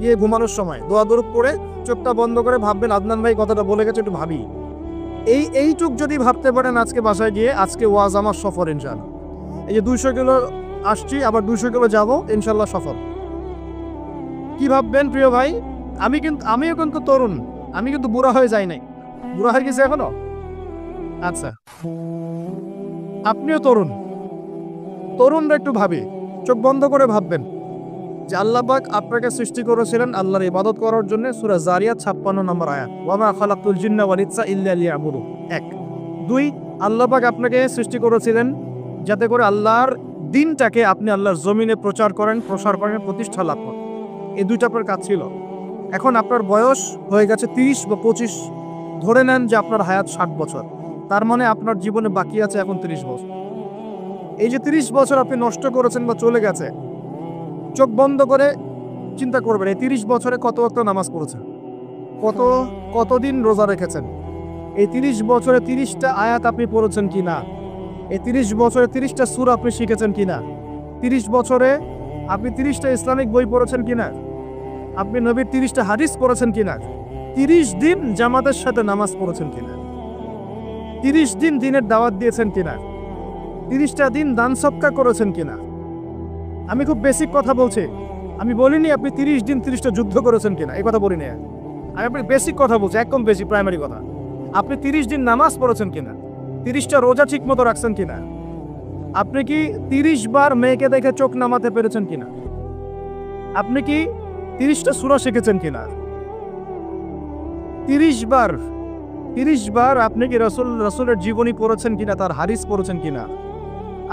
গিয়ে ঘুমানোর সময় দোয়া দরুদ পড়ে চোখটা বন্ধ করে ভাববেন আদনান ভাই কথাটা বলে গেছে, একটু ভাবি। এইটুক যদি ভাবতে পারেন আজকে বাসায় গিয়ে, আজকে ওয়াজ আমার সফর ইনশাআল্লাহ। এই যে 200 কিলো আসছি, আবার 200 কিলো যাবো, ইনশাআল্লাহ সফর। কি ভাববেন প্রিয় ভাই? আমিও কিন্তু তরুণ, আমি কিন্তু বুড়া হয়ে যাই নাই। বুড়া হয়ে গেছে এখনো? আচ্ছা, আপনিও তরুণ। তরুণরা একটু ভাবি, চোখ বন্ধ করে ভাববেন যে আল্লাহ পাক আপনাকে সৃষ্টি করেছিলেন আল্লাহর ইবাদত করার জন্য। সূরা জারিয়াত 56 নম্বর আয়াত, ওয়া মা খালাকতুল জিন্না ওয়াল ইনসা ইল্লা লিয়াবুদুন। 1 2 আল্লাহ পাক আপনাকে সৃষ্টি করেছিলেন যাতে করে আল্লাহর দিনটাকে আপনি আল্লাহর জমিনে প্রচার করেন, প্রসার করেন, প্রতিষ্ঠা লাভ করেন। এই দুইটা আপনার কাজ ছিল। এখন আপনার বয়স হয়ে গেছে 30 বা 25, ধরে নেন যে আপনার হায়াত 60 বছর। তার মানে আপনার জীবনে বাকি আছে এখন 30 বছর। এই যে 30 বছর আপনি নষ্ট করেছেন বা চলে গেছে, চোখ বন্ধ করে চিন্তা করবেন এই 30 বছরে কত ওয়াক্ত নামাজ পড়েছেন, কতদিন রোজা রেখেছেন, এই 30 বছরে 30টা আয়াত আপনি পড়েছেন কিনা, এই 30 বছরে 30টা সূরা আপনি শিখেছেন কিনা, 30 বছরে আপনি 30টা ইসলামিক বই পড়েছেন কিনা, আপনি নবীর 30টা হাদিস পড়েছেন কিনা, 30 দিন জামাতের সাথে নামাজ পড়েছেন কিনা, 30 দিন দিনের দাওয়াত দিয়েছেন কিনা, 30টা দিন দান সদকা করেছেন কিনা। আমি খুব বেসিক কথা বলছি, আমি বলিনি আপনি 30 দিন 30টা যুদ্ধ করেছেন কিনা, এই কথা বলিনি। আমি আপনি বেসিক কথা বলছি, একদম বেসিক প্রাইমারি কথা। আপনি 30 দিন নামাজ পড়েছেন কিনা, 30টা রোজা ঠিক মতো রাখছেন কিনা, আপনি কি 30 বার মেয়েকে দেখে চোখ নামাতে পেরেছেন কিনা, আপনি কি 30টা সূরা শিখেছেন কিনা, 30 বার আপনি কি রাসূলের জীবনী পড়েছেন কিনা, তার হাদিস পড়েছেন কিনা,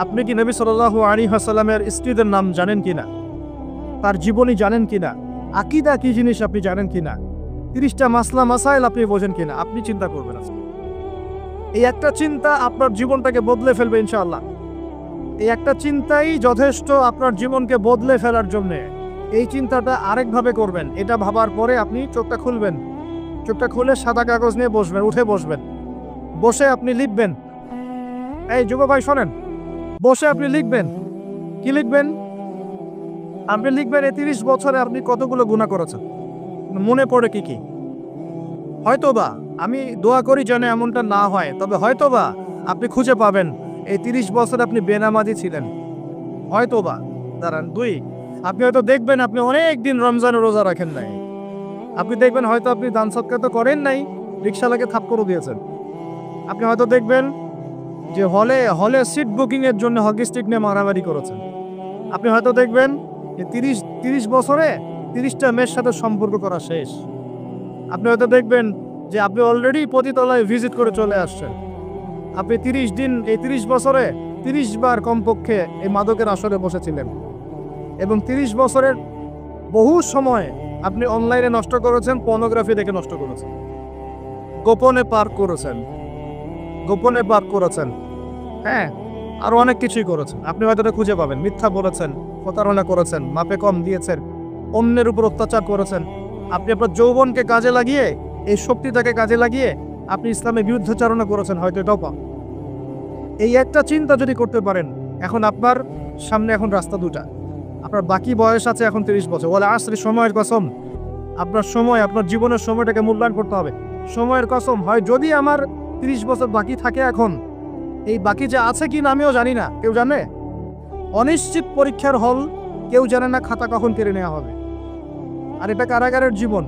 আপনি কি নবী সাল্লাল্লাহু আলাইহি ওয়াসাল্লামের স্ত্রীদের নাম জানেন কিনা, তার জীবনী জানেন কিনা, আকীদা কি জিনিস আপনি জানেন কিনা, 30টা মাসলা মাসাইল আপনি বোঝেন কিনা। আপনি চিন্তা করবেন আজকে। এই একটা চিন্তা আপনার জীবনটাকে বদলে ফেলবে ইনশাআল্লাহ। এই একটা চিন্তাই যথেষ্ট আপনার জীবনকে বদলে ফেলার জন্য। এই চিন্তাটা আরেকভাবে করবেন। এটা ভাবার পরে আপনি চোখটা খুলবেন, চোখটা খুলে সাদা কাগজ নিয়ে বসবেন, উঠে বসবেন, বসে আপনি লিখবেন। এই যুব ভাই শোনেন, বসে আপনি লিখবেন। কি লিখবেন? আপনি লিখবেন এই 30 বছরে আপনি কতগুলো গুনাহ করেছেন, মনে পড়ে কি কি। হয়তোবা, আমি দোয়া করি যেন এমনটা না হয়, তবে হয়তোবা আপনি খুঁজে পাবেন এই 30 বছর আপনি বেনামাজি ছিলেন। হয়তোবা। দাঁড়ান, 2 আপনি হয়তো দেখবেন আপনি অনেক দিন রমজানের রোজা রাখেন নাই। আপনি দেখবেন হয়তো আপনি দান সদকা তো করেন নাই, রিকশাওয়ালাকে থাপ্পড়ও দিয়েছেন। আপনি হয়তো দেখবেন যে হলে সিট বুকিং এর জন্য হকি স্টিক নিয়ে মারামারি করেছেন। আপনি হয়তো দেখবেন যে 30 বছরে 30টা মেয়ের সাথে সম্পর্ক করা শেষ। আপনি হয়তো দেখবেন যে আপনি অলরেডি পতিতলায় ভিজিট করে চলে আসছেন। আপনি 30 দিন, এই 30 বছরে 30 বার কমপক্ষে এই মাদকের আসরে বসেছিলেন, এবং 30 বছরের বহু সময় আপনি অনলাইনে নষ্ট করেছেন, পর্নোগ্রাফি দেখে নষ্ট করেছেন, গোপনে পার করেছেন। হ্যাঁ, আরো অনেক কিছুই করেছেন। আপনি হয়তো এটা খুঁজে পাবেন। মিথ্যা বলেছেন, প্রতারণা করেছেন, মাপে কম দিয়েছেন, অন্যের উপর অত্যাচার করেছেন। আপনি আপনার যৌবনকে কাজে লাগিয়ে, এই শক্তিটাকে কাজে লাগিয়ে আপনি ইসলামের বিরুদ্ধাচারণা করেছেন, হয়তো এটাও পান। এই একটা চিন্তা যদি করতে পারেন, এখন আপনার সামনে এখন রাস্তা দুটা। আপনার বাকি বয়স আছে এখন 30 বছর। ওয়াল আসরি, সময়ের কসম। আপনার সময়, আপনার জীবনের সময়টাকে মূল্যায়ন করতে হবে। সময়ের কসম, হয় যদি আমার 30 বছর বাকি থাকে এখন, এই বাকি যে আছে কি না আমিও জানি না, কেউ জানে? অনিশ্চিত পরীক্ষার হল, কেউ জানে না খাতা কখন কেড়ে নেওয়া হবে। আর এটা কারাগারের জীবন,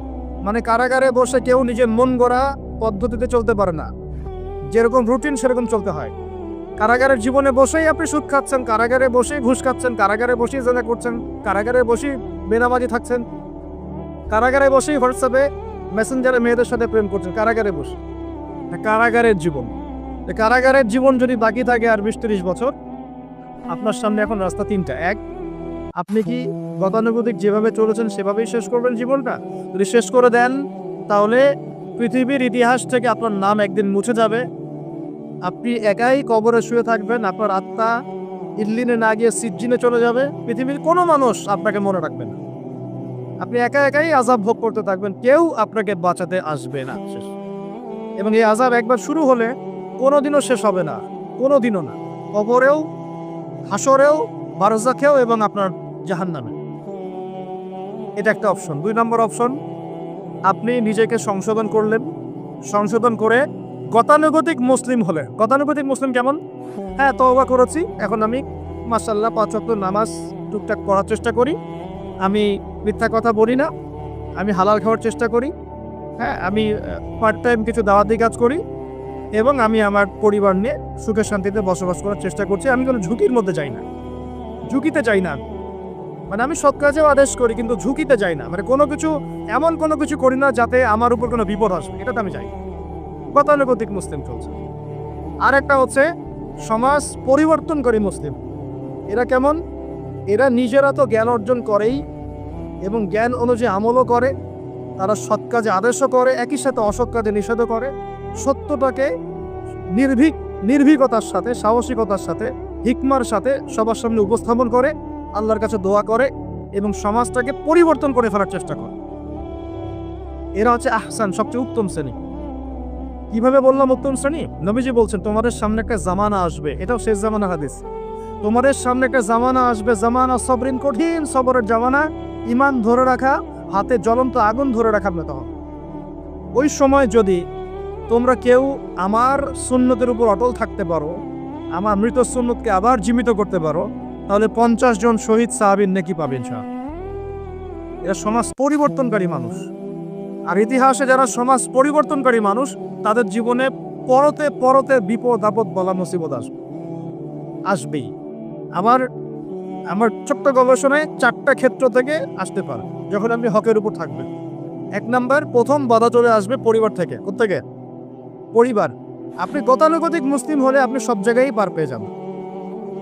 মানে কারাগারে বসে কেউ নিজের মন গড়া পদ্ধতিতে চলতে পারে না। যেরকম রুটিন সেরকম চলতে হয়। কারাগারের জীবনে বসেই আপনি সুদ খাচ্ছেন, কারাগারে বসেই ঘুষ খাচ্ছেন, কারাগারে বসেই জেনা করছেন, কারাগারে বসেই বেনামাজি থাকছেন, কারাগারে বসেই হোয়াটসঅ্যাপে মেসেঞ্জারে মেয়েদের সাথে প্রেম করছেন, কারাগারে বসে। কারাগারের জীবন, কারাগারের জীবন যদি বাকি থাকে আর 20-30 বছর, আপনার সামনে এখন রাস্তা 3টা। 1, আপনি কি গতানুগতিক যেভাবে চলেছেন সেভাবেই শেষ করবেন জীবনটা? যদি শেষ করে দেন, তাহলে পৃথিবীর ইতিহাস থেকে আপনার নাম একদিন মুছে যাবে। আপনি একাই কবরে শুয়ে থাকবেন, আপনার আত্মা ইল্লিনে না গিয়ে সিজ্জিনে চলে যাবে। পৃথিবীর কোনো মানুষ আপনাকে মনে রাখবে না। আপনি একাই আযাব ভোগ করতে থাকবেন, কেউ আপনাকে বাঁচাতে আসবে না। শেষ। এবং এই আযাব একবার শুরু হলে কোনোদিনও শেষ হবে না, কোনোদিনও না। কবরেও, হাসরেও, বারজাখেও এবং আপনার জাহান্নামে। এটা একটা অপশন। 2 নম্বর অপশন, আপনি নিজেকে সংশোধন করলেন, সংশোধন করে গতানুগতিক মুসলিম হলেন। গতানুগতিক মুসলিম কেমন? হ্যাঁ, তওবা করেছি, এখন আমি মাশাআল্লাহ 5 ওয়াক্ত নামাজ টুকটাক পড়ার চেষ্টা করি, আমি মিথ্যা কথা বলি না, আমি হালাল খাওয়ার চেষ্টা করি, হ্যাঁ, আমি পার্ট টাইম কিছু দাওয়াতি কাজ করি এবং আমি আমার পরিবার নিয়ে সুখে শান্তিতে বসবাস করার চেষ্টা করছি। আমি কোনো ঝুঁকির মধ্যে যাই না, ঝুঁকিতে যাই না। মানে আমি সৎ কাজেও আদেশ করি কিন্তু ঝুঁকিতে যাই না, মানে কোনো কিছু এমন কোনো কিছু করি না যাতে আমার উপর কোনো বিপদ আসবে, এটাতে আমি যাই। গতানুগতিক মুসলিম চলছে। আর একটা হচ্ছে সমাজ পরিবর্তনকারী মুসলিম। এরা কেমন? এরা নিজেরা তো জ্ঞান অর্জন করেই এবং জ্ঞান অনুযায়ী আমলও করে, তারা সৎ কাজে আদেশও করে, একই সাথে অসৎ কাজে নিষেধও করে, সত্যটাকে নির্ভীকতার সাথে, সাহসিকতার সাথে, হিকমার সাথে সবার সামনে উপস্থাপন করে, আল্লাহর কাছে দোয়া করে এবং সমাজটাকে পরিবর্তন করে ফেলার চেষ্টা করে। এরা হচ্ছে আহসান, সবচেয়ে উত্তম শ্রেণী। কিভাবে বললাম উত্তম শ্রেণী? নবীজি বলছেন তোমাদের সামনে একটা জামানা আসবে, এটাও শেষ জামানা হাদিস। তোমাদের সামনে একটা জামানা আসবে, জামানা সবরিন, কঠিন সবরের জামানা, ঈমান ধরে রাখা, হাতে জ্বলন্ত আগুন ধরে রাখার মতো হবে। ওই সময় যদি তোমরা কেউ আমার সুন্নতের উপর অটল থাকতে পারো, আমার মৃত সুন্নতকে আবার জীবিত করতে পারো, তাহলে 50 জন শহীদ সাহাবীর নেকি পাবে ইনশাআল্লাহ। এরা সমাজ পরিবর্তনকারী মানুষ। আর ইতিহাসে যারা সমাজ পরিবর্তনকারী মানুষ, তাদের জীবনে পরতে পরতে বিপদ আপদ বলা মুসিবত আসবেই। আমার ছোট্ট গবেষণায় 4টা ক্ষেত্র থেকে আসতে পারে যখন আপনি হকের উপর থাকবেন। 1 নাম্বার, প্রথম বাধা চলে আসবে পরিবার থেকে। কোত্থেকে? পরিবার। আপনি গতানুগতিক মুসলিম হলে আপনি সব জায়গায় পার পেয়ে যাবেন,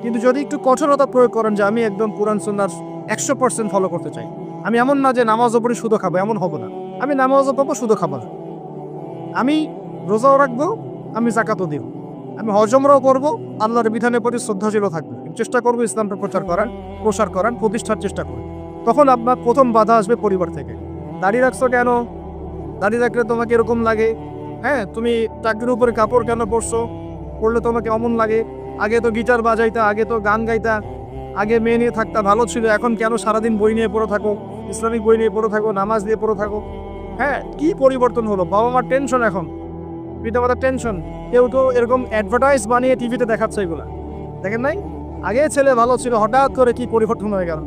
কিন্তু যদি একটু কঠোরতা প্রয়োগ করেন যে আমি একদম কোরআন সুন্নাহ 100% ফলো করতে চাই, আমি এমন না যে নামাজও পড়ি শুধু খাবো, এমন হবো না। আমি নামাজও পাবো, শুধু খাবো না, আমি রোজাও রাখবো, আমি যাকাতও দিব, আমি হজমরাও করবো, আল্লাহর বিধানের প্রতি শ্রদ্ধাশীলও থাকবো, চেষ্টা করবো ইসলামটা প্রসার করার প্রতিষ্ঠার চেষ্টা করবো। তখন আপনার প্রথম বাধা আসবে পরিবার থেকে। দাড়ি রাখছো কেন? দাড়ি রাখলে তোমাকে এরকম লাগে। হ্যাঁ, তুমি চাকরির উপরে কাপড় কেন পরলে তোমাকে অমন লাগে। আগে তো গিটার বাজাইতা, আগে তো গান গাইতা, আগে মেয়ে নিয়ে থাকতা, ভালো ছিল, এখন কেন সারাদিন বই নিয়ে পড়ে থাকো, ইসলামিক বই নিয়ে পড়ে থাকো, নামাজ দিয়ে পড়ে থাকো। হ্যাঁ, কি পরিবর্তন হলো? বাবা মার টেনশন, এখন পিতামাতার টেনশন। কেউ তো এরকম অ্যাডভার্টাইজ বানিয়ে টিভিতে দেখাচ্ছে, এগুলা দেখেন নাই? আগে ছেলে ভালো ছিল, হঠাৎ করে কি পরিবর্তন হয়ে গেল।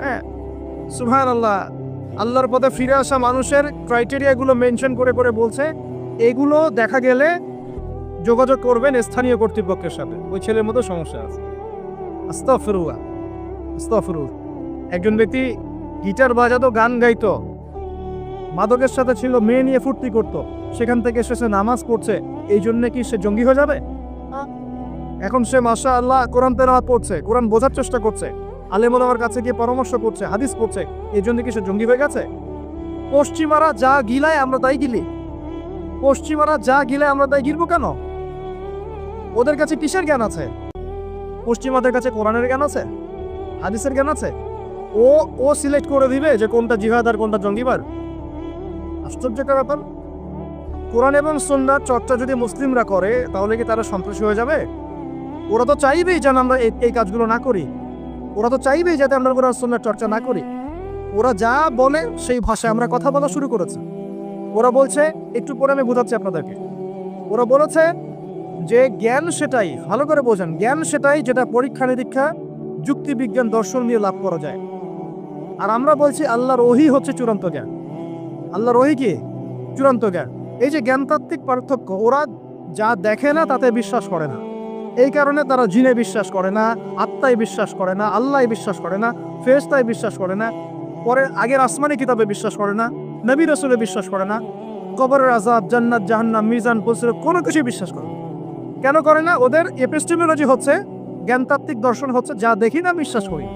হ্যাঁ, সুবহানাল্লাহ। আল্লাহর পথে ফিরে আসা মানুষের ক্রাইটেরিয়াগুলো মেনশন করে করে বলছে, এগুলো দেখা গেলে যোগাযোগ করবেন স্থানীয় কর্তৃপক্ষের সাথে, ওই ছেলের মতো সমস্যা আছে। আস্তাগফিরুল্লাহ, আস্তাগফিরুল্লাহ। একজন ব্যক্তি গিটার বাজাতো, গান গাইতো, মাদকের সাথে ছিল, মেয়ে নিয়ে ফুর্তি করতো, সেখান থেকে এসে নামাজ পড়ছে, এই জন্য কি সে জঙ্গি হয়ে যাবে? এখন সে মাশাআল্লাহ কোরআন তেলাওয়াত পড়ছে, কোরআন বোঝার চেষ্টা করছে, আলেম ওলামার কাছে গিয়ে পরামর্শ করছে, হাদিস পড়ছে, এই জন্য কি সে জঙ্গি হয়ে গেছে? পশ্চিমারা যা গিলায় আমরা তাই গিলি। পশ্চিমারা যা গিলায় আমরা তাই গিলবো কেন? ওদের কাছে কিসের জ্ঞান আছে? পশ্চিমাদের কাছে কোরআনের জ্ঞান আছে, হাদিসের জ্ঞান আছে। ও সিলেক্ট করে দিবে যে কোনটা জিহাদ আর কোনটা জঙ্গিবার। আশ্চর্যকর ব্যাপার। কোরআন এবং সুন্নাহ চর্চা যদি মুসলিমরা করে, তাহলে কি তারা সন্ত্রাসী হয়ে যাবে? ওরা তো চাইবেই যেন আমরা এই কাজগুলো না করি, ওরা তো চাইবেই যাতে আমরা কোরআন সুন্নাহর চর্চা না করি। ওরা যা বলে সেই ভাষায় আমরা কথা বলা শুরু করেছি। ওরা বলছে, একটু পরে আমি বোঝাচ্ছি আপনাদেরকে, ওরা বলেছে যে জ্ঞান সেটাই, ভালো করে বোঝেন, জ্ঞান সেটাই যেটা পরীক্ষা নিরীক্ষা, যুক্তি বিজ্ঞান, দর্শন নিয়ে লাভ করা যায়। আর আমরা বলছি আল্লাহর ওহী হচ্ছে চূড়ান্ত জ্ঞান। আল্লাহর ওহী কি? চূড়ান্ত জ্ঞান। এই যে জ্ঞানতাত্ত্বিক পার্থক্য, ওরা যা দেখে না তাতে বিশ্বাস করে না, এই কারণে তারা জিনে বিশ্বাস করে না, আত্মায় বিশ্বাস করে না, আল্লাহ বিশ্বাস করে না, ফেরেশতায় বিশ্বাস করে না, পরে আগের আসমানি কিতাবে বিশ্বাস করে না, নবী রাসূলে বিশ্বাস করে না, কবরের আযাব, জান্নাত জাহান্নাম, মিজান, পুলসিরাত কোনো কিছুই বিশ্বাস করে না। কেন করে না? ওদের এপিস্টেমোলজি হচ্ছে, জ্ঞানতাত্ত্বিক দর্শন হচ্ছে যা দেখি না বিশ্বাস করি।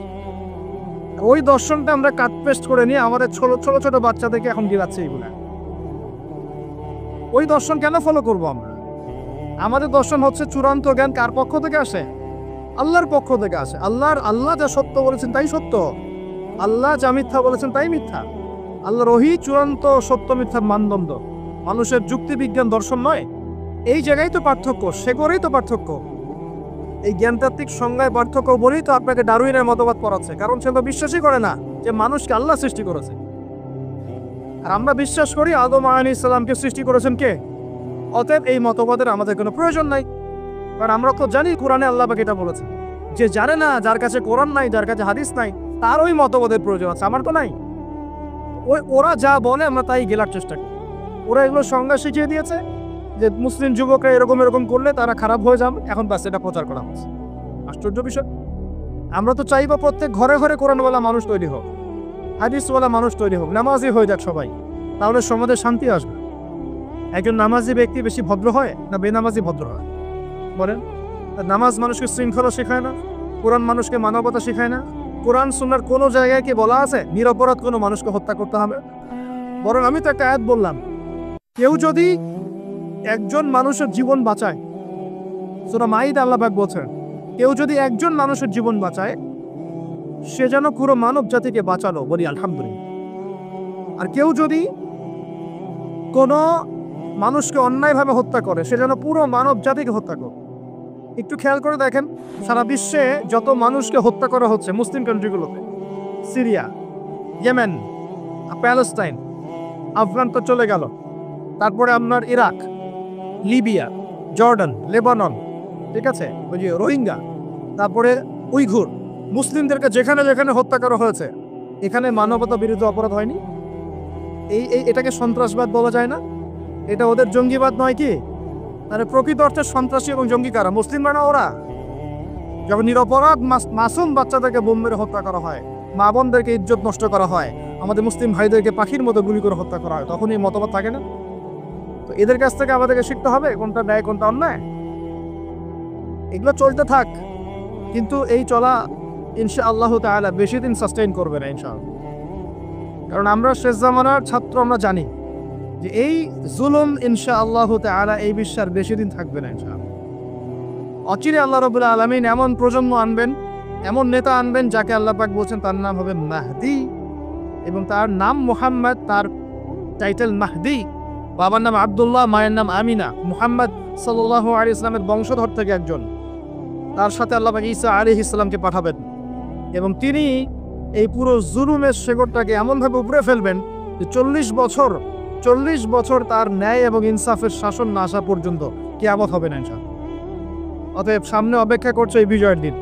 ওই দর্শনটা আমরা কাট পেস্ট করে নিয়ে আমাদের ছোট ছোট বাচ্চাদেরকে এখন গিলাচ্ছে এইগুলা। ওই দর্শন কেন ফলো করব আমরা? আমাদের দর্শন হচ্ছে চূড়ান্ত জ্ঞান কার পক্ষ থেকে আসে? আল্লাহর পক্ষ থেকে আসে। আল্লাহ যা সত্য বলেছেন তাই সত্য, আল্লাহ যা মিথ্যা বলেছেন তাই মিথ্যা। আল্লাহর ওহী চূড়ান্ত সত্য মিথ্যার মানদণ্ড, মানুষের যুক্তি বিজ্ঞান দর্শন নয়। এই জায়গায় তো পার্থক্য, সে করেই তো পার্থক্য। এই জ্ঞানতাত্ত্বিক সংজ্ঞায় পার্থক্য বলেই তো আপনাকে ডারউইনের মতবাদ পড়াচ্ছে, কারণ সে তো বিশ্বাসই করে না যে মানুষকে আল্লাহ সৃষ্টি করেছে। আর আমরা বিশ্বাস করি আদম আলাইহিস সালামকে সৃষ্টি করেছেন কে? অতএব এই মতবাদের আমাদের কোনো প্রয়োজন নাই, কারণ আমরা তো জানি কোরআনে আল্লাহ পাক এটা বলেছে। যে জানে না, যার কাছে কোরআন নাই, যার কাছে হাদিস নাই, তার ওই মতবাদের প্রয়োজন আছে, আমার তো নাই। ওরা যা বলে আমরা তাই গেলার চেষ্টা করি। ওরা এগুলো সংজ্ঞা শিখিয়ে দিয়েছে যে মুসলিম যুবকরা এরকম এরকম করলে তারা খারাপ হয়ে যাবে, এখন বাস এটা প্রচার করা হচ্ছে। আশ্চর্য বিষয়। আমরা তো চাইবো প্রত্যেক ঘরে ঘরে কোরআনওয়ালা মানুষ তৈরি হোক, হাদিসওয়ালা মানুষ তৈরি হোক, নামাজি হয়ে যাক সবাই, তাহলে সমাজে শান্তি আসবে। একজন নামাজি ব্যক্তি বেশি ভদ্র হয় না বেনামাজি ভদ্র হয় বলেন? নামাজ মানুষকে শৃঙ্খলা শেখায় না, কোরআন মানুষকে মানবতা শেখায় না। কোরআন সুন্নাহর কোনো জায়গায় কি বলা আছে নিরপরাধ কোনো মানুষকে হত্যা করতে হবে? বরং আমি তো একটা আয়াত বললাম, কেউ যদি একজন মানুষের জীবন বাঁচায়, সূরা মাইদা আল্লাহ পাক বলছেন, কেউ যদি একজন মানুষের জীবন বাঁচায় সে যেন পুরো মানব জাতিকে বাঁচালো, বলি আলহামদুলিল্লাহ। আর কেউ যদি কোনো মানুষকে অন্যায়ভাবে হত্যা করে সে যেন পুরো মানব জাতিকে হত্যা করে। একটু খেয়াল করে দেখেন, সারা বিশ্বে যত মানুষকে হত্যা করা হচ্ছে মুসলিম কান্ট্রিগুলোতে, সিরিয়া, ইয়েমেন, প্যালেস্টাইন, আফগান তো চলে গেল, তারপরে আপনার ইরাক, লিবিয়া, জর্ডান, লেবানন, ঠিক আছে, ওই যে রোহিঙ্গা, তারপরে উইঘুর, মুসলিমদেরকে যেখানে যেখানে হত্যা করা হয়েছে, এখানে মানবতা বিরুদ্ধে অপরাধ হয়নি? এটাকে সন্ত্রাসবাদ বলা যায় না? এটা ওদের জঙ্গিবাদ নয় কি? মানে প্রকৃত অর্থে সন্ত্রাসী এবং জঙ্গি কারা? মুসলিমরা না ওরা? যখন নিরপরাধ মাসুম বাচ্চাদেরকে বোম মেরে হত্যা করা হয়, মা বোনদেরকে ইজ্জত নষ্ট করা হয়, আমাদের মুসলিম ভাইদেরকে পাখির মতো গুলি করে হত্যা করা হয়, তখন এই মতবাদ থাকে না? তো এদের কাছ থেকে আমাদেরকে শিখতে হবে কোনটা ন্যায় কোনটা অন্যায়। এগুলো চলতে থাক, কিন্তু এই চলা ইনশাআল্লাহ তাআলা বেশি দিন সাস্টেইন করবে না ইনশাআল্লাহ। কারণ আমরা শেষ জামানার ছাত্র, আমরা জানি যে এই জুলুম ইনশাআল্লাহ তাআলা এই বিশ্বের বেশি দিন থাকবে না ইনশাআল্লাহ। অচিরে আল্লাহ রাব্বুল আলামিন এমন প্রজন্ম আনবেন, এমন নেতা আনবেন যাকে আল্লাহ পাক বলছেন তার নাম হবে মাহদি, এবং তার নাম মুহাম্মদ, তার টাইটেল মাহদি। বাবার নাম আব্দুল্লাহ, মায়ের নাম আমিনা। মুহাম্মদ সাল্লাল্লাহু আলাইহি ওয়াসাল্লামের বংশধর থেকে একজন। তার সাথে আল্লাহ পাক ঈসা আলাইহিস সালামকে পাঠাবেন, এবং তিনি এই পুরো জুলুমের শেকড়টাকে এমনভাবে উপড়ে ফেলবেন যে 40 বছর তার ন্যায় এবং ইনসাফের শাসন না আসা পর্যন্ত কিয়ামত হবে না ইনশাআল্লাহ। অতএব সামনে অপেক্ষা করছে এই বিজয়ের দিন।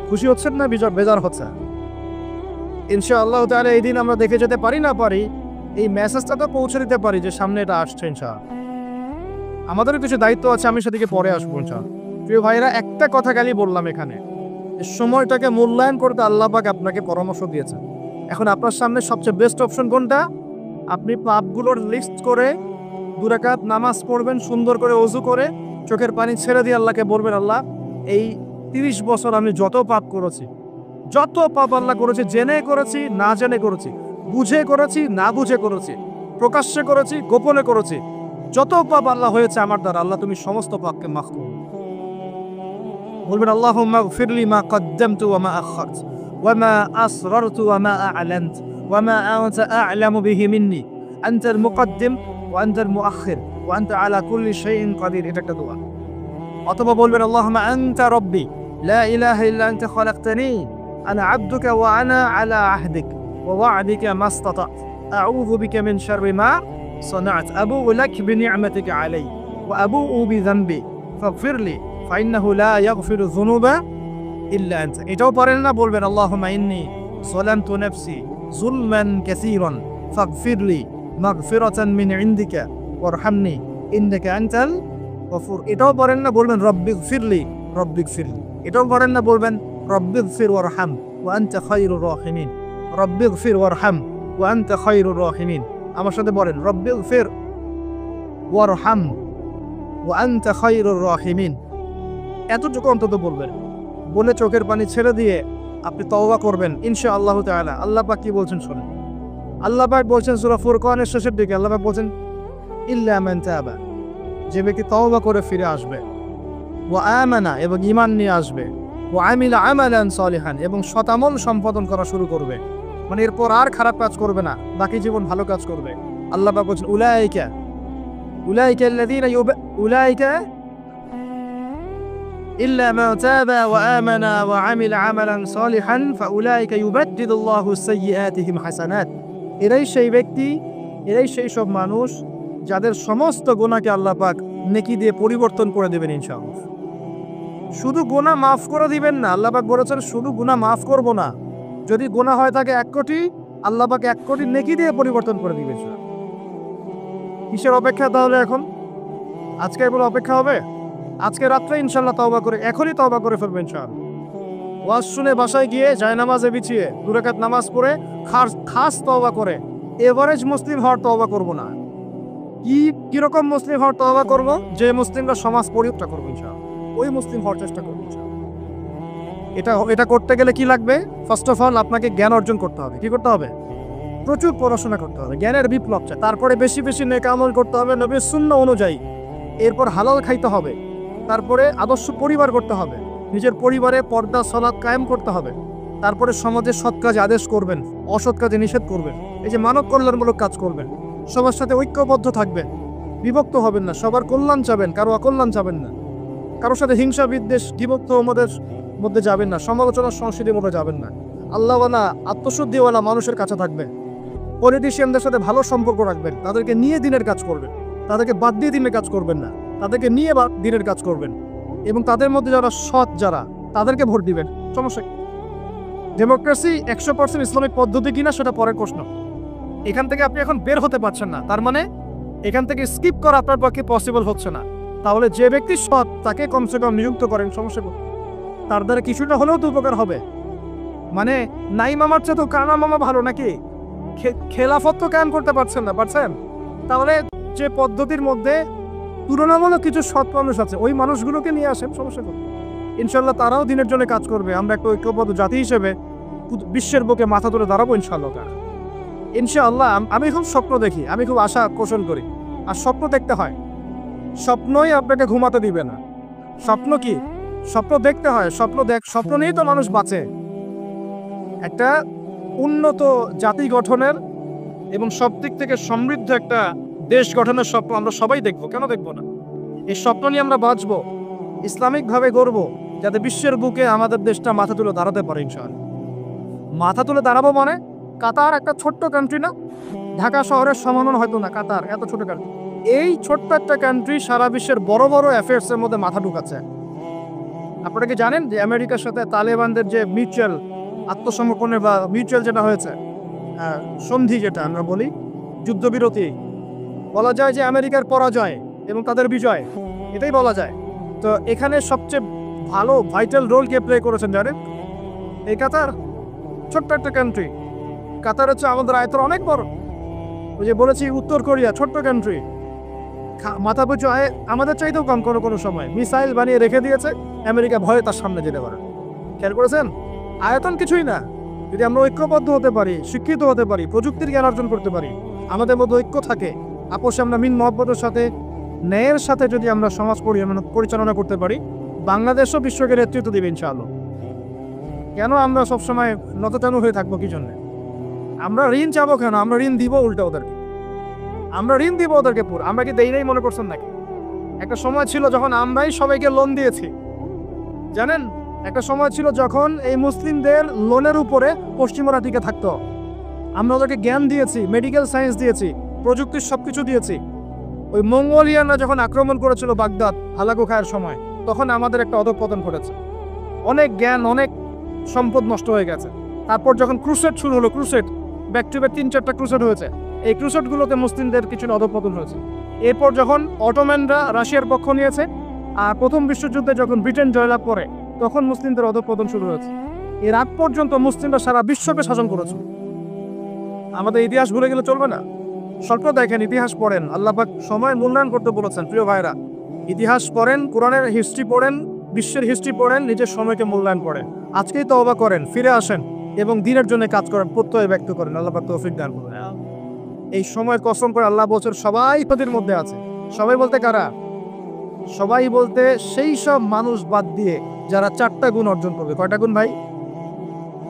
খুশি হচ্ছেন না বিজয় বেজার হচ্ছে? ইনশাআল্লাহ তাআলা এই দিন আমরা দেখে যেতে পারি না পারি, এই মেসেজটা তো পৌঁছে দিতে পারি যে সামনে এটা আসছে ইনশাআল্লাহ। আমাদেরও কিছু দায়িত্ব আছে, আমি সেদিকে পরে আসবো ইনশাআল্লাহ। প্রিয় ভাইরা, একটা কথা খালি বললাম, এখানে সময়টাকে মূল্যায়ন করতে আল্লাহ পাক আপনাকে পরামর্শ দিয়েছেন। এখন আপনার সামনে সবচেয়ে বেস্ট অপশন কোনটা? আপনি পাপগুলোর লিস্ট করে 2 রাকাত নামাজ পড়বেন, সুন্দর করে ওযু করে চোখের পানি ছেড়ে দিয়ে আল্লাহকে বলবেন, আল্লাহ এই 30 বছর আমি যত পাপ করেছি, যত পাপ আল্লাহ করেছি, জেনে করেছি না জেনে করেছি, বুঝে করেছি না বুঝে করেছি, প্রকাশ্যে করেছি গোপনে করেছি, যত পাপ আল্লাহ হয়েছে আমার দ্বারা, আল্লাহ তুমি সমস্ত পাপকে মাফ করো। বলবেন আল্লাহুম্মা গফিরলি মা কদ্দামতু ওয়া মা আখারতু ওয়া মা আসরারতু ওয়া মা আ'লানতু ওয়া মা আনতা আ'লামু বিহি মিন্নি আনতাল মুকদ্দিম ওয়া আনতাল মুআখির ওয়া আনতা আলা কুল্লি শাইইন কাদির। এটা একটা দোয়া। অথবা বলবেন আল্লাহুম্মা আনতা রাব্বি লা ইলাহা ইল্লা আনতা খালাকতানি আনা আবদুকা ওয়া আনা আলা আহদিক ওয়া ওয়া'দিকা মাসতাতা'তু আউযু বিকা মিন শাররি মা সানা'তু আবু'ু লাক বিনি'মাতিকা আলাইয়া ওয়া আবু'ু বিযানবি ফাগফিরলি ফাইন্নাহু লা ইয়াগফিরু যুনুবা ইল্লা আনতা। এটাও পারেন না? বলবেন আল্লাহুম্মা ইন্নী যালামতু নাফসি যুলমান কাসীরান ফাগফিরলি মাগফিরাতান মিন ইনদিকা ওয়ারহামনি ইন্নাকা আনতাল গফুর। এটাও পারেন না? বলবেন রব্বিগফিরলি রব্বিগফিরলি। এটাও পারেন না? বলবেন রব্বিগফির ওয়ারহাম ওয়া আনতা খায়রুর রাহিমিন। রব্বিগফির ওয়ারহাম ওয়া আনতা খায়রুর রাহিমিন। আমার সাথে বলেন রব্বিগফির ওয়ারহাম ওয়া আনতা খায়রুর রাহিমিন। এতটুকু অন্তত বলবেন, বলে চোখের পানি ছেড়ে দিয়ে আপনি তওবা করবেন ইনশাআল্লাহ তাআলা। আল্লাহ পাক কি বলছেন শুনুন। আল্লাহ পাক বলছেন সূরা ফুরকানের শেষের দিকে, আল্লাহ পাক বলছেন ইল্লা মান তাবা, যে ব্যক্তি তওবা করে ফিরে আসবে, ওয়া আমানা, এবং ঈমান নিয়ে আসবে, ওয়া আমিলা আমালান সালিহান, এবং সতামল সম্পাদন করা শুরু করবে, মানে এরপর আর খারাপ কাজ করবে না, বাকি জীবন ভালো কাজ করবে। আল্লাহ পাক বলছেন উলাইকা আল্লাযীনা উলাইকা ইল্লা মা তাবা ওয়া আমানা ওয়া আমিলা আমালান সালিহান ফাউলাইকা ইউবাদদিলুল্লাহু সাইয়্যাতিহিম হাসানাত। এরাই সেই ব্যক্তি, এরাই সেই সব মানুষ যাদের সমস্ত গুনাহকে আল্লাহ পাক নেকি দিয়ে পরিবর্তন করে দেবেন ইনশাআল্লাহ। শুধু গুনাহ মাফ করে দিবেন না, আল্লাহ পাক বলেছেন শুধু গুনাহ মাফ করব না, যদি গুনাহ হয় থাকে 1 কোটি, আল্লাহ পাক 1 কোটি নেকি দিয়ে পরিবর্তন করে দিবেন। কিসের অপেক্ষা তাহলে এখন? আজকে এগুলো অপেক্ষা হবে? আজকে রাত্রে ইনশাআল্লাহ তওবা করে, এখনই তওবা করে ফেলবেন ইনশাআল্লাহ। ওয়াজ শুনে বাসায় গিয়ে জায়নামাজে বিছিয়ে 2 রাকাত নামাজ পড়ে খাস তওবা করে, এভারেজ মুসলিম হওয়ার তওবা করব না। কিরকম মুসলিম হওয়ার তওবা করব? যে মুসলিমরা সমাজ পরিবর্তন করবে ইনশাআল্লাহ, ওই মুসলিম হওয়ার চেষ্টা করব ইনশাআল্লাহ। এটা করতে গেলে কি লাগবে? ফার্স্ট অফ অল আপনাকে জ্ঞান অর্জন করতে হবে। কি করতে হবে? প্রচুর পড়াশোনা করতে হবে, জ্ঞানের বিপ্লব চাই। তারপরে বেশি বেশি নেক আমল করতে হবে নবীর সুন্নাহ অনুযায়ী। এরপর হালাল খাইতে হবে। তারপরে আদর্শ পরিবার করতে হবে, নিজের পরিবারে পর্দা সালাত কায়েম করতে হবে। তারপরে সমাজে সৎ কাজে আদেশ করবেন, অসৎ কাজে নিষেধ করবেন। এই যে মানব কল্যাণমূলক কাজ করবেন, সবার সাথে ঐক্যবদ্ধ থাকবেন, বিভক্ত হবেন না, সবার কল্যাণ চাবেন, কারো অকল্যাণ চাবেন না, কারোর সাথে হিংসা বিদ্বেষ বিভক্ত আমাদের মধ্যে যাবেন না, সমালোচনা সংস্কৃতির মধ্যে যাবেন না। আল্লাহওয়ালা আত্মশুদ্ধিওয়ালা মানুষের কাছে থাকবেন, পলিটিশিয়ানদের সাথে ভালো সম্পর্ক রাখবেন, তাদেরকে নিয়ে দিনের কাজ করবেন, তাদেরকে বাদ দিয়ে দিনের কাজ করবেন না, তাদেরকে নিয়ে দিনের কাজ করবেন। এবং তাদের মধ্যে যারা সৎ, যারা তাদেরকে ভোট দিবেন। সমস্যা ডেমোক্রেসি 100% ইসলামিক পদ্ধতি কিনা সেটা পরের প্রশ্ন। এখান থেকে আপনি এখন বের হতে পারছেন না, তার মানে এখান থেকে স্কিপ করা আপনার পক্ষে পসিবল হচ্ছে না। তাহলে যে ব্যক্তি সৎ তাকে কমসে কম নিযুক্ত করেন, সমস্যা তার দ্বারা কিছুটা হলেও তো উপকার হবে। মানে নাই মামার চেয়ে তো কানা মামা ভালো নাকি? খেলাফত তো কায়েম করতে পারছেন না, পারছেন? তাহলে যে পদ্ধতির মধ্যে তুলনামূলক কিছু সৎ মানুষ আছে, ওই মানুষগুলোকে নিয়ে আসেন, সমস্যা করবে ইনশাল্লাহ। তারাও দিনের জন্য কাজ করবে। আমরা একটা ঐক্যবদ্ধ জাতি হিসেবে বিশ্বের বুকে মাথা তুলে দাঁড়াবো ইনশাআল্লাহ। ইনশাআল্লাহ আমি খুব স্বপ্ন দেখি, আমি খুব আশা পোষণ করি। আর স্বপ্ন দেখতে হয়, স্বপ্নই আপনাকে ঘুমাতে দিবে না। স্বপ্ন কি? স্বপ্ন দেখতে হয়। স্বপ্ন নিয়েই তো মানুষ বাঁচে। একটা উন্নত জাতি গঠনের এবং সব দিক থেকে সমৃদ্ধ একটা দেশ গঠনের স্বপ্ন আমরা সবাই দেখবো, কেন দেখবো না? এই স্বপ্ন নিয়ে আমরা বাঁচবো, ইসলামিকভাবে গড়বো, যাতে বিশ্বের বুকে আমাদের দেশটা মাথা তুলে দাঁড়াতে পারে ইনশাআল্লাহ। মাথা তুলে দাঁড়াবো মানে, কাতার একটা ছোট্ট কান্ট্রি না? ঢাকা শহরের সমান হয়তো না, কাতার এত ছোট কান্ট্রি। এই ছোট্ট একটা কান্ট্রি সারা বিশ্বের বড় বড় অ্যাফেয়ার্সের মধ্যে মাথা ঢুকাচ্ছে। আপনারা কি জানেন যে আমেরিকার সাথে তালেবানদের যে মিউচুয়াল আত্মসমর্পণের বা মিউচুয়াল যেটা হয়েছে সন্ধি, যেটা আমরা বলি যুদ্ধবিরতি, বলা যায় যে আমেরিকার পরাজয় এবং তাদের বিজয়, এটাই বলা যায়। তো এখানে সবচেয়ে ভালো ভাইটাল রোল কে প্লে করেছেন জানেন? এই কাতার। ছোট্ট একটা কান্ট্রি। কাতার হচ্ছে আমাদের আয়তন অনেক বড়। ওই যে বলেছি উত্তর কোরিয়া ছোট্ট কান্ট্রি, মাথা পিছু আয় আমাদের চাইতেও কম কোনো সময়। মিসাইল বানিয়ে রেখে দিয়েছে, আমেরিকা ভয়ে তার সামনে যেতে পারে। খেয়াল করেছেন? আয়তন কিছুই না। যদি আমরা ঐক্যবদ্ধ হতে পারি, শিক্ষিত হতে পারি, প্রযুক্তির জ্ঞান অর্জন করতে পারি, আমাদের মধ্যে ঐক্য থাকে, আপোষে আমরা মিন মহব্বতের সাথে ন্যায়ের সাথে যদি আমরা সমাজ পরিচালনা করতে পারি, বাংলাদেশও বিশ্বকে নেতৃত্ব দেবে ইনশাআল্লাহ। কেন আমরা সবসময় নতজানু হয়ে থাকবো? কি জন্য? আমরা ঋণ চাবো কেন? আমরা ঋণ দিব উল্টা ওদেরকে। আমরা ঋণ দিব ওদেরকে পুরো। আমরা কি দেই নাই মনে করছেন নাকি? একটা সময় ছিল যখন আমরাই সবাইকে লোন দিয়েছি, জানেন? একটা সময় ছিল যখন এই মুসলিমদের লোনের উপরে পশ্চিমরা টিকে থাকতো। আমরা ওদেরকে জ্ঞান দিয়েছি, মেডিকেল সায়েন্স দিয়েছি, প্রযুক্তির সবকিছু দিয়েছি। ওই মঙ্গোলিয়ানরা যখন আক্রমণ করেছিল বাগদাদ হালাকু খায়ের সময়, তখন আমাদের একটা অধঃপতন ঘটেছে। অনেক জ্ঞান, অনেক সম্পদ নষ্ট হয়ে গেছে। তারপর যখন ক্রুসেড শুরু হলো, ক্রুসেড ব্যাক টু ব্যাক 3-4টা ক্রুসেড হয়েছে। এই ক্রুসেডগুলোতে মুসলিমদের কিছু অধঃপতন হয়েছে। এরপর যখন অটোম্যানরা রাশিয়ার পক্ষ নিয়েছে, আর প্রথম বিশ্বযুদ্ধে যখন ব্রিটেন জয়লাভ করে, তখন মুসলিমদের অধঃপতন শুরু হয়েছে। এর আগ পর্যন্ত মুসলিমরা সারা বিশ্বকে শাসন করেছে। আমাদের ইতিহাস ভুলে গেলে চলবে না। স্বল্প দেখেন, ইতিহাস পড়েন। আল্লাহ পাক সময় মূল্যায়ন করতে বলেছেন। প্রিয় ভাইরা, ইতিহাস পড়েন, কোরআনের হিস্ট্রি পড়েন, বিশ্বের হিস্ট্রি পড়েন, নিজের সময়কে মূল্যায়ন করেন। আজকেই তওবা করেন, ফিরে আসেন এবং দিনের জন্য কাজ করেন, প্রত্যয় ব্যক্ত করেন। আল্লাহ পাক তৌফিক দান করুন। এই সময় কসম করে আল্লাহ বছর সবাই পদের মধ্যে আছে। সবাই বলতে কারা? সবাই বলতে সেই সব মানুষ বাদ দিয়ে যারা 4টা গুণ অর্জন করবে। কয়টা গুণ ভাই?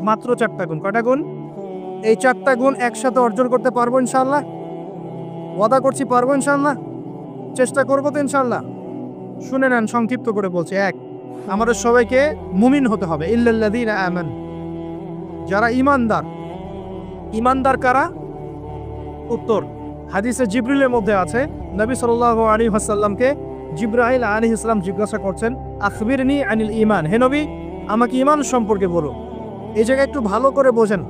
মাত্র 4টা গুণ। কয়টা গুণ? এই 4টা গুণ একসাথে অর্জন করতে পারবো ইনশাআল্লাহ? ওয়াদা করছি পারবো ইনশাআল্লাহ। চেষ্টা করবো তো ইনশাআল্লাহ। শুনে নেন, সংক্ষিপ্ত করে বলছি। 1, আমাদের সবাইকে মুমিন হতে হবে। ইল্লাল্লাযীনা আমানু, যারা ঈমানদার। ঈমানদার কারা? উত্তর হাদিসে জিবরিলের মধ্যে আছে, নবী সাল্লাল্লাহু আলাইহি ওয়াসাল্লামকে জিবরাইল আলাইহিস সালাম জিজ্ঞাসা করছেন, আখবিরনি আনিল ঈমান, হে নবী আমাকে ঈমান সম্পর্কে বলুন। এই জায়গায় একটু ভালো করে বোঝেন,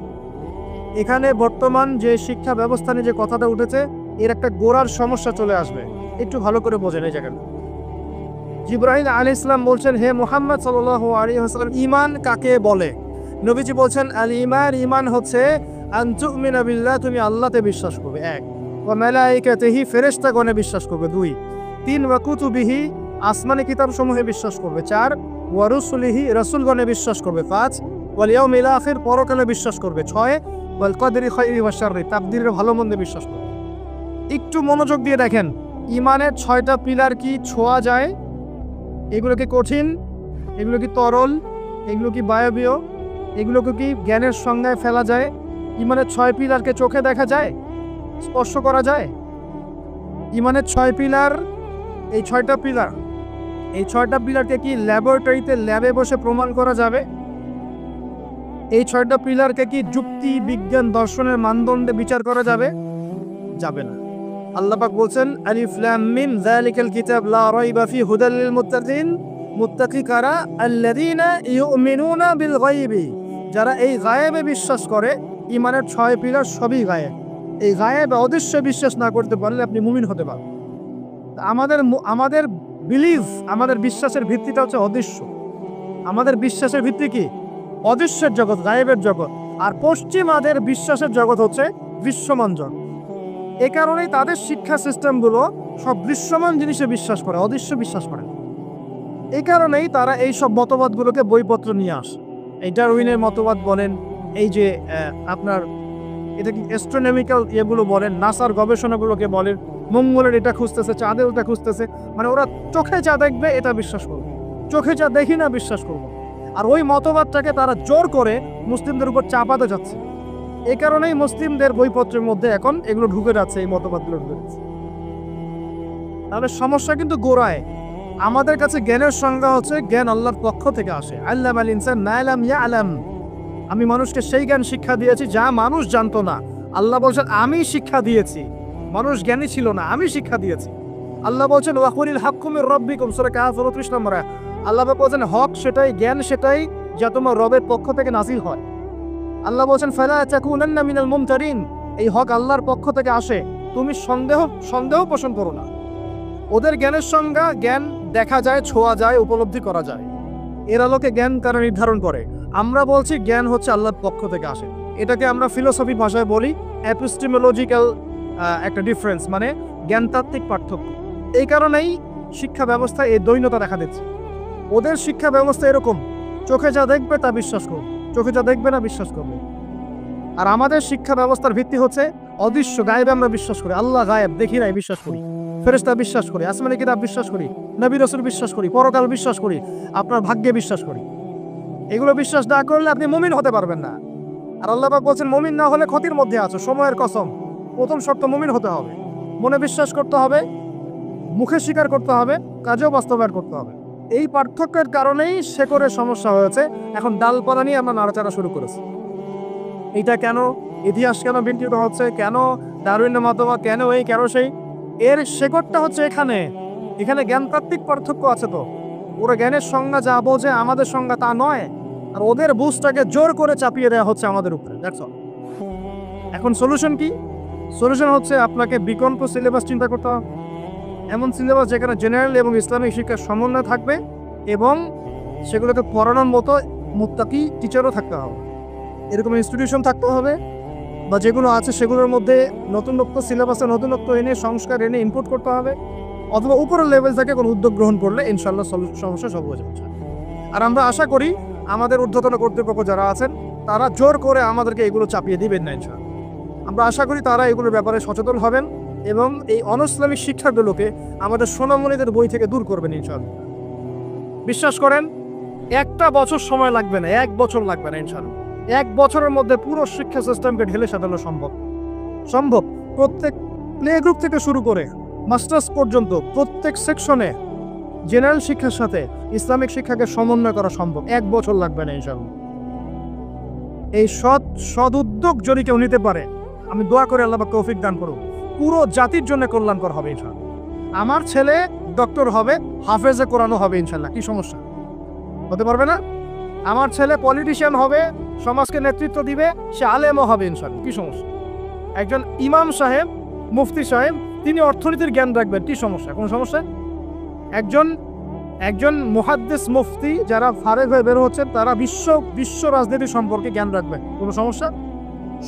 এখানে বর্তমান যে শিক্ষা ব্যবস্থা নিয়ে যে কথাটা উঠেছে এর একটা গোড়ার সমস্যা চলে আসবে, একটু ভালো করে বোঝেন এই জায়গাটা। জিবরাইল আলাইহিস সালাম বলছেন, হে মুহাম্মদ সাল্লাল্লাহু আলাইহি ওয়াসাল্লাম ঈমান কাকে বলে? নবীজি বলছেন, আল ঈমান, ঈমান হচ্ছে আন তুমিনা বিল্লাহ, তুমি আল্লাহতে বিশ্বাস করবে, এক, ওয়া মালাইকাতিহি, ফেরেশতাগণে বিশ্বাস করবে, দুই, তিন, ওয়া কুতুবিহি, আসমানি কিতাবসমূহে বিশ্বাস করবে, চার, ওয়া রুসুলিহি, রাসূলগণে বিশ্বাস করবে, পাঁচ, ওয়াল ইয়াউমিল আখির, পরকালে বিশ্বাস করবে, ছয়, ওয়াল কদরি খাইরি ওয়া শাররি, তাকদীরের ভালো মন্দে বিশ্বাস করবে। একটু মনোযোগ দিয়ে দেখেন, ঈমানের 6টা পিলার কি ছোঁয়া যায়? এগুলো কি কঠিন? এগুলো কি তরল? এগুলো কি বায়বীয়? এগুলোকে কি জ্ঞানের সংজ্ঞায় ফেলা যায়? ঈমানের 6 পিলারকে চোখে দেখা যায়, স্পর্শ করা যায়? ঈমানের 6 পিলার, এই 6টা পিলার, এই 6টা পিলারকে কি ল্যাবরেটরিতে ল্যাবে বসে প্রমাণ করা যাবে? এই 6টা পিলারকে কি যুক্তি, বিজ্ঞান, দর্শনের মানদণ্ডে বিচার করা যাবে? যাবে না। আল্লাহ পাক বলছেন, আলিফ লাম মিম যালিকাল কিতাব লা রাইবা ফি হুদাল লিল মুত্তাকিন, মুত্তাকি কারা? আল্লাযীনা ইউমিনুনা বিল গায়বি, যারা এই গায়েবে বিশ্বাস করে। ঈমানের 6 পিলার সবই গায়েব। এই গায়েবে অদৃশ্য বিশ্বাস না করতে পারলে আপনি মুমিন হতে পারবেন। আমাদের বিলিভ, আমাদের বিশ্বাসের ভিত্তিটা হচ্ছে অদৃশ্য। আমাদের বিশ্বাসের ভিত্তি কি? অদৃশ্যের জগৎ, গায়েবের জগৎ। আর পশ্চিমাদের বিশ্বাসের জগৎ হচ্ছে দৃশ্যমান জগৎ। এ কারণেই তাদের শিক্ষা সিস্টেমগুলো সব দৃশ্যমান জিনিসে বিশ্বাস করে, অদৃশ্য বিশ্বাস করে। এই কারণেই তারা এই সব মতবাদগুলোকে বইপত্র নিয়ে আসে। এই ডারউইনের মতবাদ বলেন, এই যে আপনার এটা কি অ্যাস্ট্রোনমিক্যাল ইয়েগুলো বলেন, নাসার গবেষণাগুলোকে বলেন, মঙ্গলের এটা খুঁজতেছে, চাঁদের ওটা খুঁজতেছে, মানে ওরা চোখে যা দেখবে এটা বিশ্বাস করবে, চোখে যা দেখি না বিশ্বাস করবে। আর ওই মতবাদটাকে তারা জোর করে মুসলিমদের উপর চাপাতে যাচ্ছে। এই কারণেই মুসলিমদের বইপত্রের মধ্যে এখন এগুলো ঢুকে যাচ্ছে, এই মতবাদগুলো ঢুকে যাচ্ছে। তাহলে সমস্যা কিন্তু গোড়ায়। আমাদের কাছে জ্ঞানের সংজ্ঞা হচ্ছে জ্ঞান আল্লাহর পক্ষ থেকে আসে। আল্লামাল ইনসান মা লাম ইয়ালাম, আমি মানুষকে সেই জ্ঞান শিক্ষা দিয়েছি যা মানুষ জানতো না। আল্লাহ বলছেন আমি শিক্ষা দিয়েছি, মানুষ জ্ঞানী ছিল না, আমি শিক্ষা দিয়েছি। আল্লাহ বলছেন ওয়াকুলিল হাক্কু মির রাব্বিকুম, সূরা কাহফ ৩০ নম্বর আয়াত। আল্লাহ বলছেন হক সেটাই, জ্ঞান সেটাই যা তোমার রবের পক্ষ থেকে নাযিল হয়। আল্লাহ বলছেন ফালা তাকুনান্না মিনাল মুমতারিন, এই হক আল্লাহর পক্ষ থেকে আসে, তুমি সন্দেহ পোষণ করো না। ওদের জ্ঞানের সংজ্ঞা জ্ঞান দেখা যায়, ছোঁয়া যায়, উপলব্ধি করা যায়, এর আলোকে জ্ঞান তারা নির্ধারণ করে। আমরা বলছি জ্ঞান হচ্ছে আল্লাহর পক্ষ থেকে আসে। এটাকে আমরা ফিলোসফি ভাষায় বলি এপিস্টেমোলজিক্যাল একটা ডিফারেন্স, মানে জ্ঞানতাত্ত্বিক পার্থক্য। এই কারণেই শিক্ষা ব্যবস্থায় এই দ্বৈনতা দেখা দিচ্ছে। ওদের শিক্ষা ব্যবস্থা এরকম, চোখে যা দেখবে তা বিশ্বাস করবে, চোখে যা দেখবে না বিশ্বাস করবে। আর আমাদের শিক্ষা ব্যবস্থার ভিত্তি হচ্ছে অদৃশ্য, গায়েবে আমরা বিশ্বাস করি। আল্লাহ গায়েব, দেখি নাই বিশ্বাস করি, ফেরেশতা বিশ্বাস করি, আসমানি কিতাব বিশ্বাস করি, নবী রাসূল বিশ্বাস করি, পরকাল বিশ্বাস করি, আপনার ভাগ্যে বিশ্বাস করি। এগুলো বিশ্বাস না করলে আপনি মুমিন হতে পারবেন না। আর আল্লাহ পাক বলছেন মুমিন না হলে ক্ষতির মধ্যে আছো, সময়ের কসম। প্রথম শর্ত মুমিন হতে হবে, মনে বিশ্বাস করতে হবে, মুখে স্বীকার করতে হবে, কাজেও বাস্তবায়ন করতে হবে। এই পার্থক্যের কারণেই শেকড়ের সমস্যা হয়েছে। এখন ডালপালা নিয়ে আমরা নাড়াচাড়া শুরু করেছি। এইটা কেন, ইতিহাস কেন বিকৃত হচ্ছে, কেন ডারউইনের মতবাদ, কেন এই কেন সেই, এর শেকড়টা হচ্ছে এখানে। এখানে জ্ঞানতাত্ত্বিক পার্থক্য আছে। তো ওরা জ্ঞানের সংজ্ঞা যা বোঝে আমাদের সংজ্ঞা তা নয়, আর ওদের বুঝটাকে জোর করে চাপিয়ে দেওয়া হচ্ছে আমাদের উপরে। দেখছো এখন সলিউশন কি? সলিউশন হচ্ছে আপনাকে বিকল্প সিলেবাস চিন্তা করতে হবে, এমন সিলেবাস যেখানে জেনারেল এবং ইসলামিক শিক্ষার সমন্বয় থাকবে এবং সেগুলোকে পড়ানোর মতো মুত্তাকি টিচারও থাকতে হবে। এরকম ইনস্টিটিউশন থাকতে হবে, বা যেগুলো আছে সেগুলোর মধ্যে নতুনত্ব, সিলেবাসে নতুনত্ব এনে, সংস্কার এনে ইনপুট করতে হবে। অথবা উপরের লেভেল থেকে কোনো উদ্যোগ গ্রহণ করলে ইনশাল্লাহ সমস্যা সব হয়ে যাচ্ছে। আর আমরা আশা করি আমাদের ঊর্ধ্বতন কর্তৃপক্ষ যারা আছেন তারা জোর করে আমাদেরকে এগুলো চাপিয়ে দিবেন না ইনশাল্লাহ। আমরা আশা করি তারা এগুলোর ব্যাপারে সচেতন হবেন এবং এই অনইসলামিক শিক্ষাগুলোকে আমাদের সোনামণিদের বই থেকে দূর করবেন ইনশাল্লাহ। বিশ্বাস করেন, একটা বছর সময় লাগবে না, 1 বছর লাগবে না ইনশাল্লাহ। 1 বছরের মধ্যে পুরো শিক্ষা সিস্টেমকে ঢেলে সাজানো সম্ভব। প্রত্যেক প্লে গ্রুপ থেকে শুরু করে মাস্টার্স পর্যন্ত প্রত্যেক সেকশনে জেনারেল শিক্ষার সাথে ইসলামিক শিক্ষাকে সমন্বয় করা সম্ভব, 1 বছর লাগবে না ইনশাআল্লাহ। এই সদুদ্যোগ যদি কেউ নিতে পারে, আমি দোয়া করে আল্লাহ পাক তৌফিক দান করুন, পুরো জাতির জন্য কল্যাণকর হবে ইনশাআল্লাহ। আমার ছেলে ডক্টর হবে, হাফেজে কোরআনও হবে ইনশাআল্লাহ, কি সমস্যা? হতে পারবে না? আমার ছেলে পলিটিশিয়ান হবে, সমাজকে নেতৃত্ব দিবে, সে আলেমও হবে ইনশাআল্লাহ, কি সমস্যা? একজন ইমাম সাহেব, মুফতি সাহেব, তিনি অর্থনীতির জ্ঞান রাখবেন, কি সমস্যা? কোনো সমস্যা? একজন মুহাদ্দিস মুফতি যারা ফারেগ হয়ে বের হচ্ছেন, তারা বিশ্ব রাজনীতি সম্পর্কে জ্ঞান রাখবে, কোনো সমস্যা?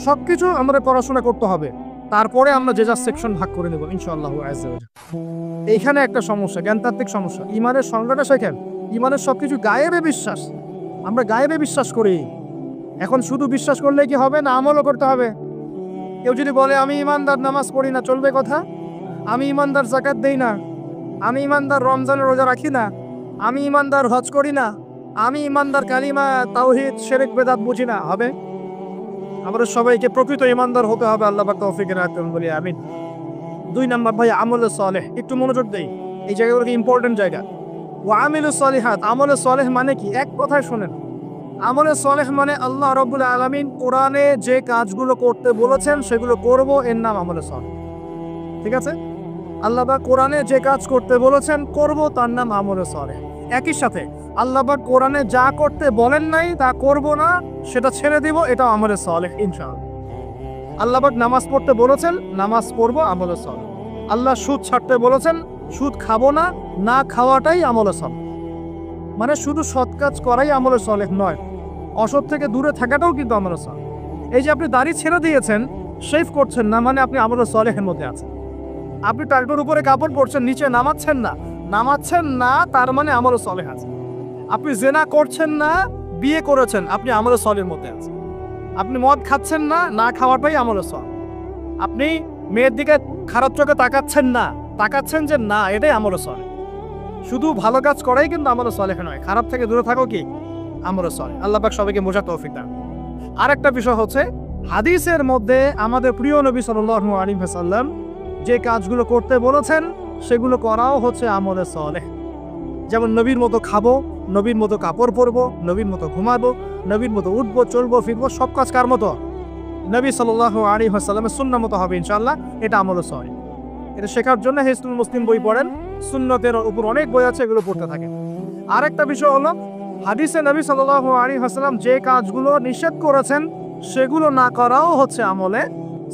সবকিছু আমরা পড়াশোনা করতে হবে, তারপরে আমরা যে যা সেকশন ভাগ করে নেব ইনশাআল্লাহ আযজা ওয়া জাল্লা। এইখানে একটা সমস্যা, জ্ঞানতাত্ত্বিক সমস্যা। ইমানের সংজ্ঞাটা শেখেন। ইমানের সবকিছু গায়েবে বিশ্বাস, আমরা গায়েবে বিশ্বাস করি। এখন শুধু বিশ্বাস করলে কি হবে না, আমলও করতে হবে। কেউ যদি বলে আমি ইমানদার, নামাজ পড়ি না, চলবে কথা? আমি ইমানদার, যাকাত দেই না, আমি ইমানদার, রমজানের রোজা রাখি না, আমি ইমানদার, হজ করি না, আমি ইমানদার, কালিমা তাওহীদ শিরক বেদাত বুঝি না, হবে? আমাদের সবাইকে প্রকৃত ইমানদার হতে হবে, আল্লাহ পাক তৌফিক রাখুন বলি আমিন। 2 নাম্বার ভাই আমলে সালেহ, একটু মনোযোগ দেই, এই জায়গাগুলো ইম্পর্টেন্ট জায়গা। ওয়া আমিলুস সালিহাত, আমলে সালেহ মানে কি? এক কথায় শুনেন, আমলে সালেহ মানে আল্লাহ রাব্বুল আলামিন কোরআনে যে কাজগুলো করতে বলেছেন সেগুলো করব, এর নাম আমলে সালেহ। ঠিক আছে? আল্লাহ পাক কোরআনে যে কাজ করতে বলেছেন করব, তার নাম আমলে সালেহ। একই সাথে আল্লাহ পাক কোরআনে যা করতে বলেন নাই তা করব না, সেটা ছেড়ে দিব, এটা আমলে সালেহ ইনশাআল্লাহ। আল্লাহ পাক নামাজ পড়তে বলেছেন, নামাজ পড়ব, আমলে সালেহ। আল্লাহ সুদ ছাড়তে বলেছেন, সুদ খাবো না, না খাওয়াটাই আমলে সালেহ। মানে শুধু সৎ কাজ করাই আমলে সালেহ নয়, অসৎ থেকে দূরে থাকাটাও কিন্তু আমলে সালেহ। এই যে আপনি দাড়ি ছেড়ে দিয়েছেন, শেভ করছেন না, মানে আপনি আমলে সালেহের মধ্যে আছেন। আপনি টাকটোর উপরে কাপড় পরছেন, নিচে নামাচ্ছেন না, তার মানে আমলে সালেহ আছে। আপনি জেনা করছেন না, বিয়ে করেছেন, আপনি আমলে সালেহের মধ্যে আছেন। আপনি মদ খাচ্ছেন না, না খাওয়াটাই আমলে সালেহ। আপনি মেয়ের দিকে খারাপ চোখে তাকাচ্ছেন যে না, এটাই আমলে সালেহ। শুধু ভালো কাজ করাই কিন্তু আমলে সালেহ নয়, খারাপ থেকে দূরে থাকো কি আমলে সালেহ। আল্লাহ পাক সবাইকে বোঝার তৌফিক দান। আরেকটা বিষয় হচ্ছে, হাদিসের মধ্যে আমাদের প্রিয় নবী সাল্লাল্লাহু আলাইহি ওয়াসাল্লাম যে কাজগুলো করতে বলেছেন সেগুলো করাও হচ্ছে আমলে সালেহ। যেমন নবীর মতো খাবো, নবীর মতো কাপড় পরবো, নবীর মতো ঘুমাবো, নবীর মতো উঠবো, চলবো, ফিরবো, সব কাজ কার মতো? নবী সাল্লাল্লাহু আলাইহি ওয়াসাল্লামের সুন্নাহ মতো হবে ইনশাআল্লাহ, এটা আমলে সালেহ। এটা শেখার জন্য হিসনুল মুসলিম বই পড়েন, সুন্নতের উপর অনেক বই আছে, এগুলো পড়তে থাকেন। আরেকটা বিষয় হলো, হাদিসে নবী সাল্লাল্লাহু আলাইহি ওয়াসাল্লাম যে কাজগুলো নিষেধ করেছেন সেগুলো না করাও হচ্ছে আমলে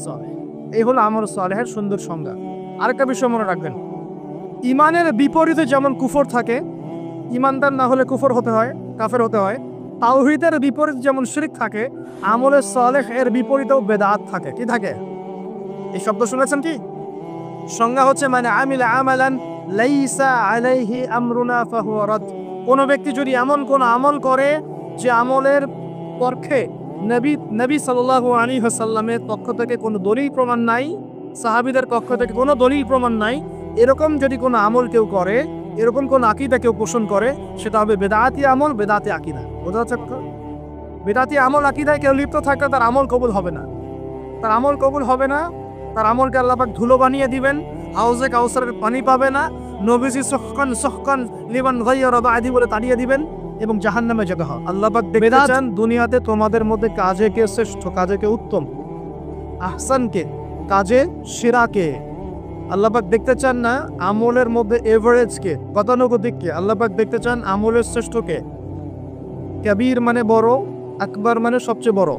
সালেহ। এই হলো আমলে সালেহের সুন্দর সংজ্ঞা। আরেকটা বিষয় মনে রাখবেন, ইমানের বিপরীতে যেমন কুফর থাকে, ইমানদার না হলে কুফর হতে হয়, কাফের হতে হয়। তাওহীদের বিপরীত যেমন শিরক থাকে, আমলে সালেহ এর বিপরীতেও বেদাত থাকে। কি থাকে? এই শব্দ শুনেছেন কি? সংজ্ঞা হচ্ছে মানে আমিলা আমালান লাইসা আলাইহি আমরুনা ফাহুয়া রাদ। কোন ব্যক্তি যদি এমন কোন আমল করে যে আমলের পক্ষে নবী সাল্লাল্লাহু আলাইহি ওয়াসাল্লামের পক্ষ থেকে কোনো দলিল প্রমাণ নাই, সাহাবীদের পক্ষ থেকে কোনো দলিল প্রমাণ নাই, এরকম যদি কোনো আমল কেউ করে, এরকম কোন আকীদা কেউ পোষণ করে, সেটা হবে বেদাতি আমল, বেদাতি আকীদা। বোঝা যাচ্ছে? বেদাতি আমল আকীদায় কেউ লিপ্ত থাকলে তার আমল কবুল হবে না, তার আমলকে আল্লাহ পাক ধুলো বানিয়ে দিবেন, হাউজে কাউসারের পানি পাবে না, নবীজি সহকান লিমান গায়রা বাদি বলে তাড়িয়ে দিবেন এবং জাহান্নামে যেতে হবে। আল্লাহ পাক দেখতে চান দুনিয়াতে তোমাদের মধ্যে কাজে কে শ্রেষ্ঠ, কাজে কে উত্তম, আহসান কে, কাজে সেরা কে। আল্লাহ পাক দেখতে চান না আমলের মধ্যে এভারেজ কে, গতানুগতিক কে। আল্লাহ পাক দেখতে চান আমলের শ্রেষ্ঠ কে। কাবীর মানে বড়, আকবার মানে সবচেয়ে বড়,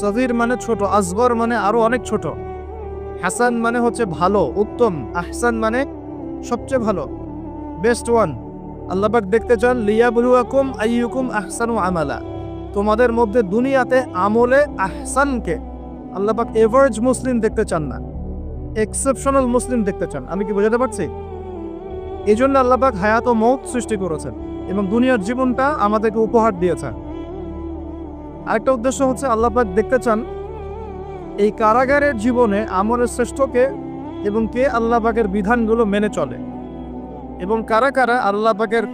সগীর মানে ছোট, আসগর মানে আরো অনেক ছোট, হাসান মানে হচ্ছে ভালো, উত্তম, আহসান মানে সবচেয়ে ভালো, বেস্ট ওয়ান। আল্লাহ পাক দেখতে চান লিয়াবলুয়াকুম আইয়ুকুম আহসানু আমালা, তোমাদের মধ্যে দুনিয়াতে আমলে আহসানকে। আল্লাহ পাক এভারেজ মুসলিম দেখতে চান না, এক্সেপশনাল মুসলিম দেখতে চান। আমি কি বোঝাতে পারছি? এই জন্য আল্লাহ পাক হায়াত ও মৌত সৃষ্টি করেছেন এবং দুনিয়ার জীবনটা আমাদেরকে উপহার দিয়েছেন। আরেকটা উদ্দেশ্য হচ্ছে আল্লাহ পাক দেখতে চান এই কারাগারের জীবনে আমলের শ্রেষ্ঠকে এবং কে আল্লাহ পাকের বিধানগুলো মেনে চলে, এবং কারা কারা আল্লাহ পাকের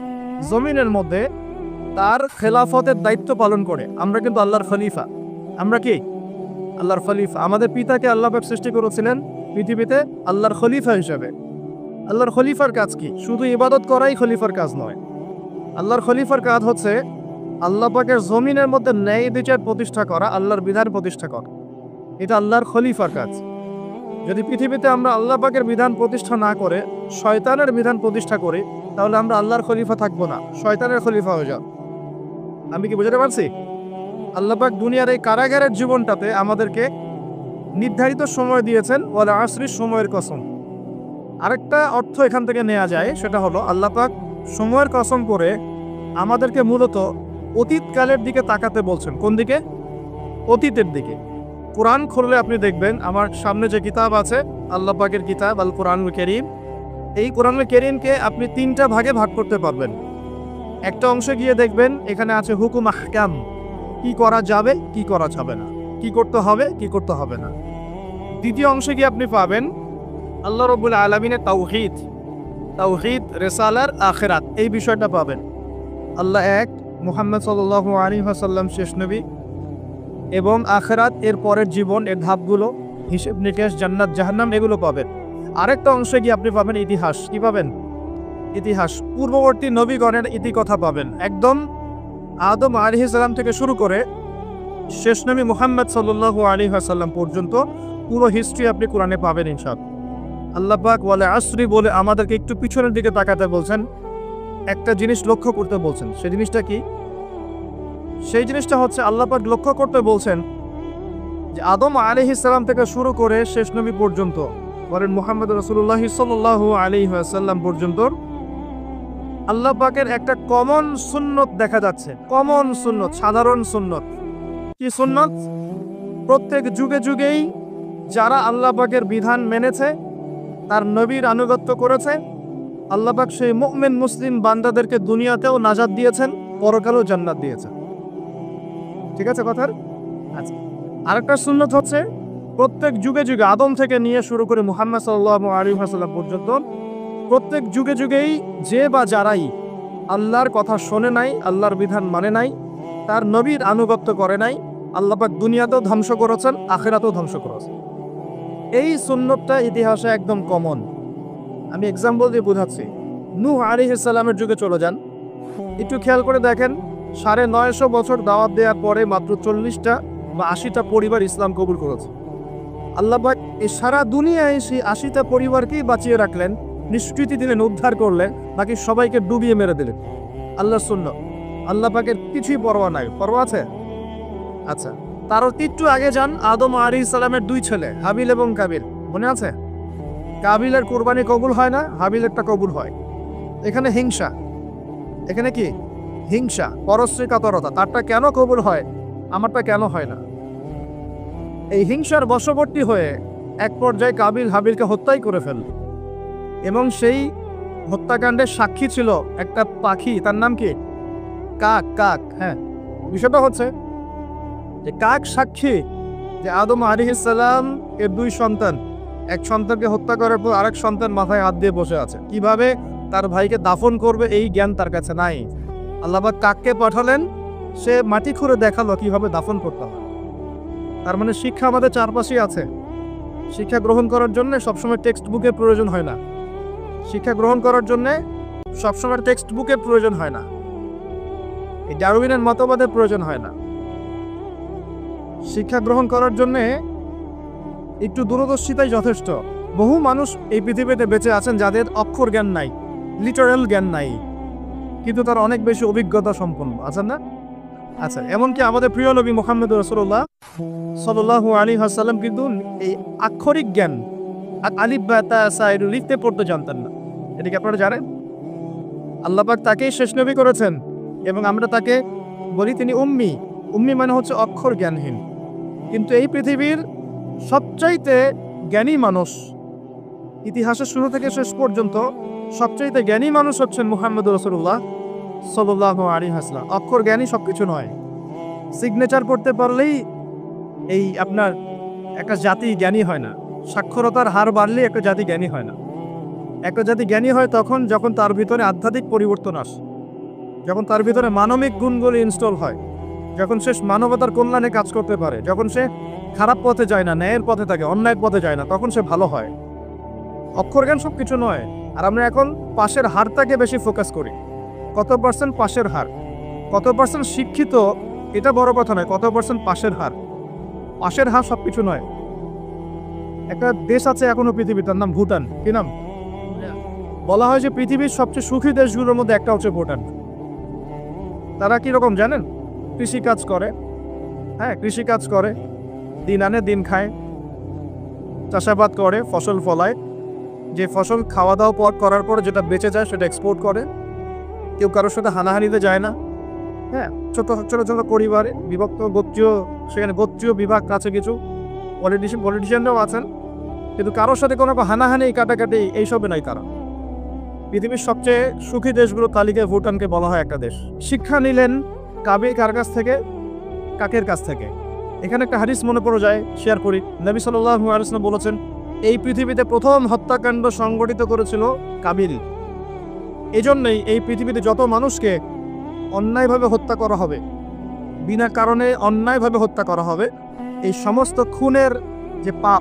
জমিনের মধ্যে তার খেলাফতের দায়িত্ব পালন করে। আমরা কিন্তু আল্লাহর খলিফা, আমরা কি আল্লাহর খলিফা। আমাদের পিতাকে আল্লাহ পাক সৃষ্টি করেছিলেন পৃথিবীতে আল্লাহর খলিফা হিসেবে, আল্লাহর খলিফার কাজ কি? শুধু ইবাদত করাই খলিফার কাজ নয়। আল্লাহর খলিফার কাজ হচ্ছে আল্লাহ পাকের জমিনের মধ্যে ন্যায় বিচার প্রতিষ্ঠা করা, আল্লাহর বিধান প্রতিষ্ঠা করা। এটা আল্লাহর খলিফার কাজ। যদি পৃথিবীতে আমরা আল্লাহ পাকের বিধান প্রতিষ্ঠা না করে শয়তানের বিধান প্রতিষ্ঠা করি, তাহলে আমরা আল্লাহর খলিফা থাকবো না, শয়তানের খলিফা হয়ে যাব। আমি কি বুঝতে পারছি? আল্লাহ পাক দুনিয়ার এই কারাগারের জীবনটাতে আমাদেরকে নির্ধারিত সময় দিয়েছেন, ওয়াল আসরির সময়ের কসম। আরেকটা অর্থ এখান থেকে নেওয়া যায়, সেটা হলো আল্লাহ পাক সময়ের কসম করে আমাদেরকে মূলত অতীতকালের দিকে তাকাতে বলছেন। কোন দিকে? অতীতের দিকে। কোরআন খুললে আপনি দেখবেন, আমার সামনে যে কিতাব আছে আল্লাহ পাকের কিতাব আল কোরআনুল কারীম, এই কোরআনুল কারীমকে আপনি 3টা ভাগে ভাগ করতে পারবেন। একটা অংশে গিয়ে দেখবেন এখানে আছে হুকুম আহকাম, কি করা যাবে কি করা যাবে না, কি করতে হবে কি করতে হবে না। দ্বিতীয় অংশে গিয়ে আপনি পাবেন আল্লাহ রাব্বুল আলামিনের তাওহীদ, রিসালার, আখিরাত, এই বিষয়টা পাবেন। আল্লাহ এক, মুহাম্মদ সাল্লাল্লাহু আলাইহি ওয়াসাল্লাম শেষ নবী, এবং আখিরাত, এর পরের জীবন, এর ধাপগুলো, হিসেব নিকেশ, জান্নাত জাহান্নাম, এগুলো পাবেন। আরেকটা অংশে গিয়ে আপনি পাবেন ইতিহাস। কি পাবেন? ইতিহাস, পূর্ববর্তী নবীগণের ইতিকথা পাবেন। একদম আদম আলাইহিস সালাম থেকে শুরু করে শেষ নবী মুহাম্মদ সাল্লাল্লাহু আলাইহি ওয়াসাল্লাম পর্যন্ত পুরো হিস্ট্রি আপনি কোরআনে পাবেন ইনশাআল্লাহ। আল্লাহ পাক ওয়াল আসরি বলে আমাদেরকে একটু পিছনের দিকে তাকাতে বলছেন, একটা জিনিস লক্ষ্য করতে বলছেন। সেই জিনিসটা কি? সেই জিনিসটা হচ্ছে আল্লাহ পাক লক্ষ্য করতে বলছেন যে আদম আলাইহিস সালাম থেকে শুরু করে শেষ নবী পর্যন্ত, বলেন মুহাম্মদ রাসূলুল্লাহ সাল্লাল্লাহু আলাইহি ওয়াসাল্লাম পর্যন্ত আল্লাহ পাকের একটা কমন সুন্নত দেখা যাচ্ছে। কমন সুন্নত, সাধারণ সুন্নত। কি সুন্নত? প্রত্যেক যুগে যুগেই যারা আল্লাহ পাকের বিধান মেনেছে, তার নবীর আনুগত্য করেছে, আল্লাহ পাক সেই মুমিন মুসলিম বান্দাদেরকে দুনিয়াতেও নাজাত দিয়েছেন, পরকালেও জান্নাত দিয়েছেন। ঠিক আছে কথার? আচ্ছা, আরেকটা সুন্নত হচ্ছে প্রত্যেক যুগে যুগে, আদম থেকে নিয়ে শুরু করে মুহাম্মদ সাল্লাল্লাহু আলাইহি ওয়াসাল্লাম পর্যন্ত, প্রত্যেক যুগে যুগেই যে বা যারাই আল্লাহর কথা শোনে নাই, আল্লাহর বিধান মানে নাই, তার নবীর আনুগত্য করে নাই, আল্লাহ পাক দুনিয়াতেও ধ্বংস করেছেন, আখিরাতেও ধ্বংস করেছেন। এই সুন্নতটা ইতিহাসে একদম কমন। আমি এক্সাম্পল দিয়ে বোঝাচ্ছি। নূহ আলাইহিস সালামের যুগে চলে যান, একটু খেয়াল করে দেখেন, 950 বছর দাওয়াত দেওয়ার পরে মাত্র 40টা বা 80টা পরিবার ইসলাম কবুল করেছে। আল্লাহ পাক এই সারা দুনিয়ায় সেই 80টা পরিবারকেই বাঁচিয়ে রাখলেন, নিষ্কৃতি দিলেন, উদ্ধার করলেন, বাকি সবাইকে ডুবিয়ে মেরে দিলেন। আল্লাহ সুন্নাহ, আল্লাহ পাকের কিছুই পরোয়া নাই। পরোয়া আছে? আচ্ছা, তারও একটু আগে যান, আদম আলাইহিস সালামের 2 ছেলে হাবিল এবং কাবিল, মনে আছে? কাবিলের কুরবানি কবুল হয় না, হাবিলেরটা কবুল হয়। এখানে হিংসা, এখানে কি হিংসা, পরশ্রী কাতরতা। তারটা কেন কবুল হয়, আমারটা কেন হয় না? এই হিংসার বশবর্তী হয়ে এক পর্যায়ে কাবিল হাবিলকে হত্যাই করে ফেলল, এবং সেই হত্যাকাণ্ডের সাক্ষী ছিল একটা পাখি, তার নাম কি? কাক। কাক, হ্যাঁ। বিষয়টা হচ্ছে যে কাক সাক্ষী যে আদম আলাইহিস সালাম এর 2 সন্তান, এক সন্তানকে হত্যা করার পর আরেক সন্তান মাথায় হাত দিয়ে বসে আছে। কিভাবে তার ভাইকে দাফন করবে এই জ্ঞান তার কাছে নাই। আল্লাহ পাক কাককে পাঠালেন, সে মাটি খুঁড়ে দেখালো কিভাবে দাফন করতে হয়। তার মানে শিক্ষা আমাদের চারপাশেই আছে। শিক্ষা গ্রহণ করার জন্য সবসময় টেক্সট বুকের প্রয়োজন হয় না। শিক্ষা গ্রহণ করার জন্য সবসময় টেক্সট বুকের প্রয়োজন হয় না, এই ডারউইনের মতবাদের প্রয়োজন হয় না। শিক্ষা গ্রহণ করার জন্যে একটু দূরদর্শিতাই যথেষ্ট। বহু মানুষ এই পৃথিবীতে বেঁচে আছেন যাদের অক্ষর জ্ঞান নাই, লিটারাল জ্ঞান নাই, কিন্তু তার অনেক বেশি অভিজ্ঞতা সম্পন্ন আছেন না? আচ্ছা, এমনকি আমাদের প্রিয় নবী মুহাম্মদ রাসূলুল্লাহ সাল্লাল্লাহু আলাইহি ওয়াসাল্লাম কিন্তু এই আক্ষরিক জ্ঞান, আলিফ বা তা সা এর লিখতে পড়তে জানতেন না। এটা কি আপনারা জানেন? আল্লাহ পাক তাকেই শেষ নবী করেছেন, এবং আমরা তাকে বলি তিনি উম্মি। উম্মি মানে হচ্ছে অক্ষর জ্ঞানহীন। কিন্তু এই পৃথিবীর সবচাইতে জ্ঞানী মানুষ, ইতিহাসের শুরু থেকে শেষ পর্যন্ত সবচাইতে জ্ঞানী মানুষ হচ্ছেন মুহাম্মদ রাসূলুল্লাহ সাল্লাল্লাহু আলাইহি ওয়াসাল্লাম। অক্ষর জ্ঞানী সবকিছু নয়। সিগনেচার করতে পারলেই এই আপনার একটা জাতি জ্ঞানী হয় না। সাক্ষরতার হার বাড়লেই একটা জাতি জ্ঞানী হয় না। একটা জাতি জ্ঞানী হয় তখন যখন তার ভিতরে আধ্যাত্মিক পরিবর্তন আসে, যখন তার ভিতরে মানবিক গুণগুলি ইনস্টল হয়, যখন সে মানবতার কল্যাণে কাজ করতে পারে, যখন সে খারাপ পথে যায় না, ন্যায়ের পথে থাকে, অন্যায়ের পথে যায় না, তখন সে ভালো হয়। অক্ষর জ্ঞান সব কিছু নয়। আর আমরা এখন পাশের হারটাকে বেশি ফোকাস করি। কত পার্সেন্ট পাশের হার, কত পার্সেন্ট শিক্ষিত, এটা বড় কথা নয়, কত পার্সেন্ট পাশের হার। পাশের হার সব কিছু নয়। একটা দেশ আছে এখনো পৃথিবীর, তার নাম ভুটান। কি নাম? বলা হয় যে পৃথিবীর সবচেয়ে সুখী দেশগুলোর মধ্যে একটা হচ্ছে ভুটান। তারা কীরকম জানেন? কৃষিকাজ করে, হ্যাঁ কৃষিকাজ করে, দিন আনে দিন খায়, চাষাবাদ করে, ফসল ফলায়, যে ফসল খাওয়া দাওয়া পর করার পর যেটা বেঁচে যায় সেটা এক্সপোর্ট করে। কেউ কারোর সাথে হানাহানিতে যায় না। হ্যাঁ, ছোট ছোট ছোট পরিবারে বিভক্ত, গোত্রীয়, সেখানে গোত্রীয় বিভাগ আছে, কিছু পলিটিশিয়ানরাও আছেন, কিন্তু কারোর সাথে কোনো হানাহানি কাটাকাটি এইসবে নাই তারা। পৃথিবীর সবচেয়ে সুখী দেশগুলোর তালিকায় ভুটানকে বলা হয় একটা দেশ। শিক্ষা নিলেন কাবিল কার কাছ থেকে? কাকের কাছ থেকে। এখানে একটা হাদিস মনে পড়ে যায়, শেয়ার করি। নবী সাল্লাল্লাহু আলাইহি ওয়াসাল্লাম বলেছেন, এই পৃথিবীতে প্রথম হত্যাকাণ্ড সংগঠিত করেছিল কাবিল। এজন্যই এই পৃথিবীতে যত মানুষকে অন্যায়ভাবে হত্যা করা হবে, বিনা কারণে অন্যায়ভাবে হত্যা করা হবে, এই সমস্ত খুনের যে পাপ,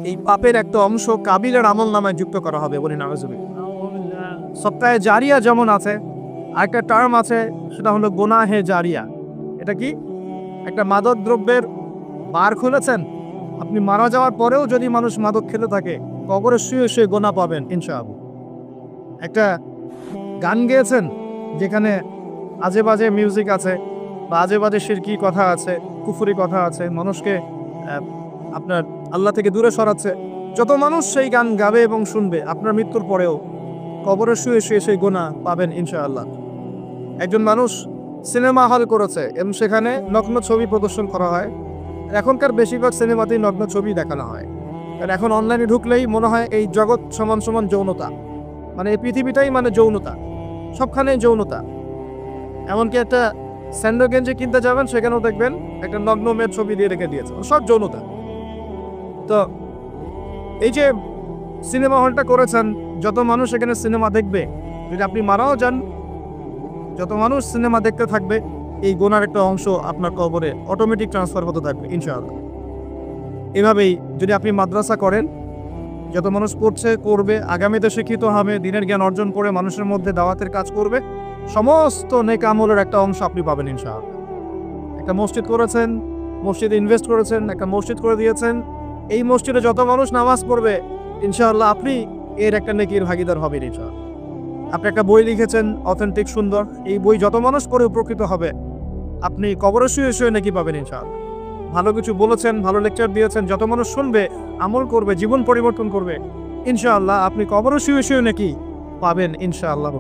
এই পাপের একটা অংশ কাবিলের আমল নামায় যুক্ত করা হবে। বলি নাউজুবিল্লাহ। সপ্তাহে জারিয়া যেমন আছে, আরেকটা টার্ম আছে, সেটা হলো গুনাহে জারিয়া। এটা কি? একটা মাদক দ্রব্যের বার খুলেছেন, আপনি মারা যাওয়ার পরেও যদি মানুষ মাদক খেতে থাকে, কবরে শুয়ে শুয়ে গোনা পাবেন ইনশাআল্লাহ। একটা গান গেয়েছেন যেখানে আজে বাজে মিউজিক আছে, বা আজে বাজে শিরকি কথা আছে, কুফরি কথা আছে, মানুষকে আপনার আল্লাহ থেকে দূরে সরাচ্ছে, যত মানুষ সেই গান গাবে এবং শুনবে, আপনার মৃত্যুর পরেও কবরে শুয়ে শুয়ে সেই গোনা পাবেন ইনশাআল্লাহ। একজন মানুষ সিনেমা হল করেছে এবং সেখানে নগ্ন ছবি প্রদর্শন করা হয়। এখনকার বেশিরভাগ সিনেমাতেই নগ্ন ছবি দেখানো হয়, কারণ এখন অনলাইনে ঢুকলেই মনে হয় এই জগৎ সমান সমান যৌনতা, মানে এই পৃথিবীটাই মানে যৌনতা, সবখানে যৌনতা। এমনকি একটা স্যান্ডো গেঞ্জি কিনতে যাবেন, সেখানেও দেখবেন একটা নগ্ন মেয়ের ছবি দিয়ে রেখে দিয়েছে, সব যৌনতা। তো এই যে সিনেমা হলটা করেছেন, যত মানুষ এখানে সিনেমা দেখবে, যদি আপনি মারাও যান, যত মানুষ সিনেমা দেখতে থাকবে, এই গোনার একটা অংশ আপনার কবরে অটোমেটিক ট্রান্সফার হতে থাকবে ইনশাআল্লাহ। এভাবেই যদি আপনি মাদ্রাসা করেন, যত মানুষ পড়ছে, করবে, আগামীতে শিক্ষিত হবে, দিনের জ্ঞান অর্জন করে মানুষের মধ্যে দাওয়াতের কাজ করবে, সমস্ত নেক আমলের একটা অংশ আপনি পাবেন ইনশাআল্লাহ। একটা মসজিদ করেছেন, মসজিদে ইনভেস্ট করেছেন, একটা মসজিদ করে দিয়েছেন, এই মসজিদে যত মানুষ নামাজ পড়বে ইনশাআল্লাহ আপনি এর একটা নেকির ভাগিদার হবেন ইনশাআল্লাহ। আপনি একটা বই লিখেছেন অথেন্টিক সুন্দর, এই বই যত মানুষ পড়ে উপকৃত হবে, আপনি কবরে শুয়ে শুয়ে নেকি পাবেন ইনশাআল্লাহ। ভালো কিছু বলেছেন, ভালো লেকচার দিয়েছেন, যত মানুষ শুনবে, আমল করবে, জীবন পরিবর্তন করবে, ইনশাআল্লাহ আপনি কবরে শুয়ে শুয়ে নাকি পাবেন ইনশাআল্লাহ।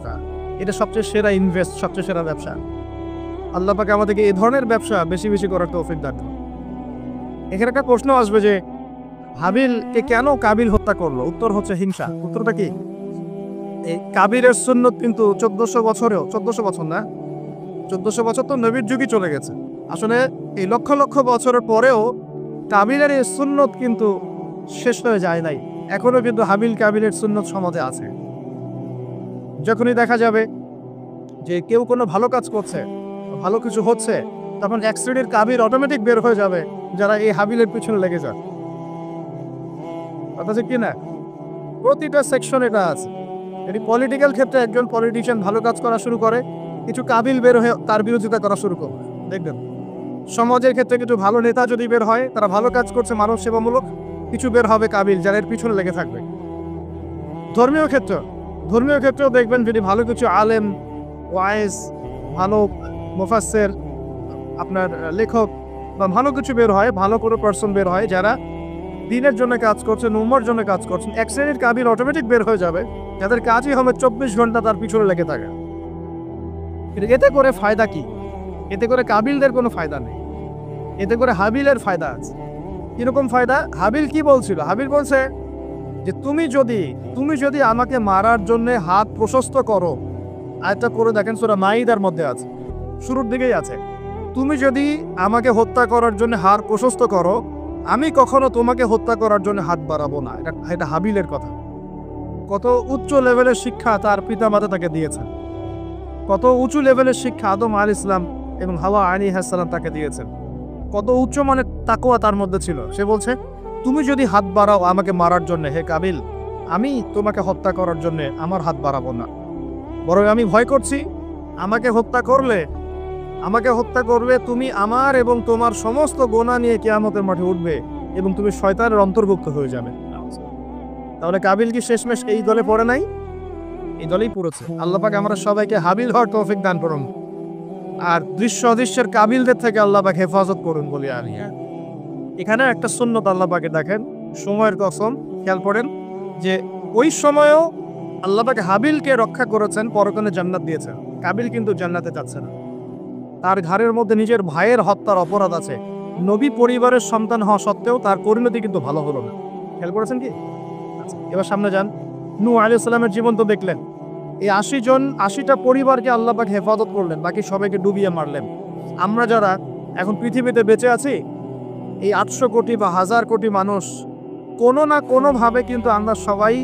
এটা সবচেয়ে সেরা ইনভেস্ট, সবচেয়ে সেরা ব্যবসা। আল্লাহ পাক আমাদেরকে এই ধরনের ব্যবসা বেশি বেশি করার তৌফিক দান করুন। এখানে একটা প্রশ্ন আসবে যে হাবিলকে কেন কাবিল হত্যা করলো? উত্তর হচ্ছে হিংসা। উত্তরটা কি? এই কাবিলের সুন্নত কিন্তু 1400 বছরেও, 1400 বছর না, 1400 বছর তো নবীর যুগই চলে গেছে। আসলে এই লক্ষ লক্ষ বছরের পরেও কাবিলের এই সুন্নত কিন্তু শেষ হয়ে যায় নাই, এখনো কিন্তু হাবিল কাবিলের সুন্নত সমাজে আছে। যখনই দেখা যাবে যে কেউ কোনো ভালো কাজ করছে, ভালো কিছু হচ্ছে, তখন এক শ্রেণীর কাবিল অটোমেটিক বের হয়ে যাবে, যারা এই হাবিলের পিছনে লেগে যায়। কথা ঠিক কিনা? প্রতিটা সেকশন এটা আছে। যদি পলিটিক্যাল ক্ষেত্রে একজন পলিটিশিয়ান ভালো কাজ করা শুরু করে, কিছু কাবিল বের হয়ে তার বিরোধিতা করা শুরু করবে, দেখবেন। সমাজের ক্ষেত্রে কিছু ভালো নেতা যদি বের হয়, তারা ভালো কাজ করছে, মানব সেবামূলক, কিছু বের হবে কাবিল, যারা এর পিছনে লেগে থাকবে। ধর্মীয় ক্ষেত্রেও দেখবেন, যদি ভালো কিছু আলেম, ওয়াইজ, ভালো মুফাসসির, আপনার লেখক বা ভালো কিছু বের হয়, ভালো কোনো পার্সন বের হয়, যারা দিনের জন্য কাজ করছেন, উম্মার জন্য কাজ করছেন, এক শ্রেণীর কাবিল অটোমেটিক বের হয়ে যাবে, যাদের কাজই হবে 24 ঘন্টা তার পিছনে লেগে থাকে। এতে করে ফায়দা কি? এতে করে কাবিলদের কোনো ফায়দা নেই, এতে করে হাবিলের ফায়দা আছে। কিরকম ফায়দা? হাবিল কি বলছিল? হাবিল বলছে যে তুমি যদি আমাকে মারার জন্য হাত প্রশস্ত করো, আয়াতটা করে দেখেন, সূরা মাইদার মধ্যে আছে, শুরুর দিকেই আছে। তুমি যদি আমাকে হত্যা করার জন্য হাত প্রশস্ত করো, আমি কখনো তোমাকে হত্যা করার জন্য হাত বাড়াবো না। এটা হাবিলের কথা। কত উচ্চ লেভেলের শিক্ষা তার পিতামাতা তাকে দিয়েছেন, কত উঁচু লেভেলের শিক্ষা আদম আলাইহিস সালাম এবং হাওয়া আলাইহিস সালাম তাকে দিয়েছেন, কত উচ্চ মানের তাকওয়া তার মধ্যে ছিল। সে বলছে, তুমি যদি হাত বাড়াও আমাকে মারার জন্য, হে কাবিল, আমি তোমাকে হত্যা করার জন্য আমার হাত বাড়াবো না, বরং আমি ভয় করছি আমাকে হত্যা করলে তুমি আমার এবং তোমার সমস্ত গোনা নিয়ে কিয়ামতের মাঠে উঠবে এবং তুমি শয়তানের অন্তর্ভুক্ত হয়ে যাবে। তাহলে কাবিল কি শেষমেশ এই দলে পড়ে নাই? এই দলেই পড়েছে। আল্লাহ পাক আমরা সবাইকে হাবিল হওয়ার তৌফিক দান করুন, আর দৃশ্য অদৃশ্যের কাবিলদের থেকে আল্লাহ পাক হেফাজত করুন বলি আমি। এখানে একটা সুন্নত আল্লাহ পাকে দেখেন, সময়ের কসম খেয়াল করেন যে ওই সময়ও আল্লাহ পাক হাবিলকে রক্ষা করেছেন, পরকালে জান্নাত দিয়েছেন। কাবিল কিন্তু জান্নাতে যাচ্ছে না, তার ঘাড়ের মধ্যে নিজের ভাইয়ের হত্যার অপরাধ আছে। নবী পরিবারের সন্তান হওয়া সত্ত্বেও তার পরিণতি কিন্তু ভালো হলো না। খেয়াল করেছেন কি? আচ্ছা, এবার সামনে যান। নূহ আলাইহিস সালামের জীবন তো দেখলেন। এই 80টা পরিবারকে আল্লাহ পাক হেফাজত করলেন, বাকি সবাইকে ডুবিয়ে মারলেন। আমরা যারা এখন পৃথিবীতে বেঁচে আছি, এই 800 কোটি বা 1000 কোটি মানুষ, কোনো না কোনোভাবে কিন্তু আমরা সবাই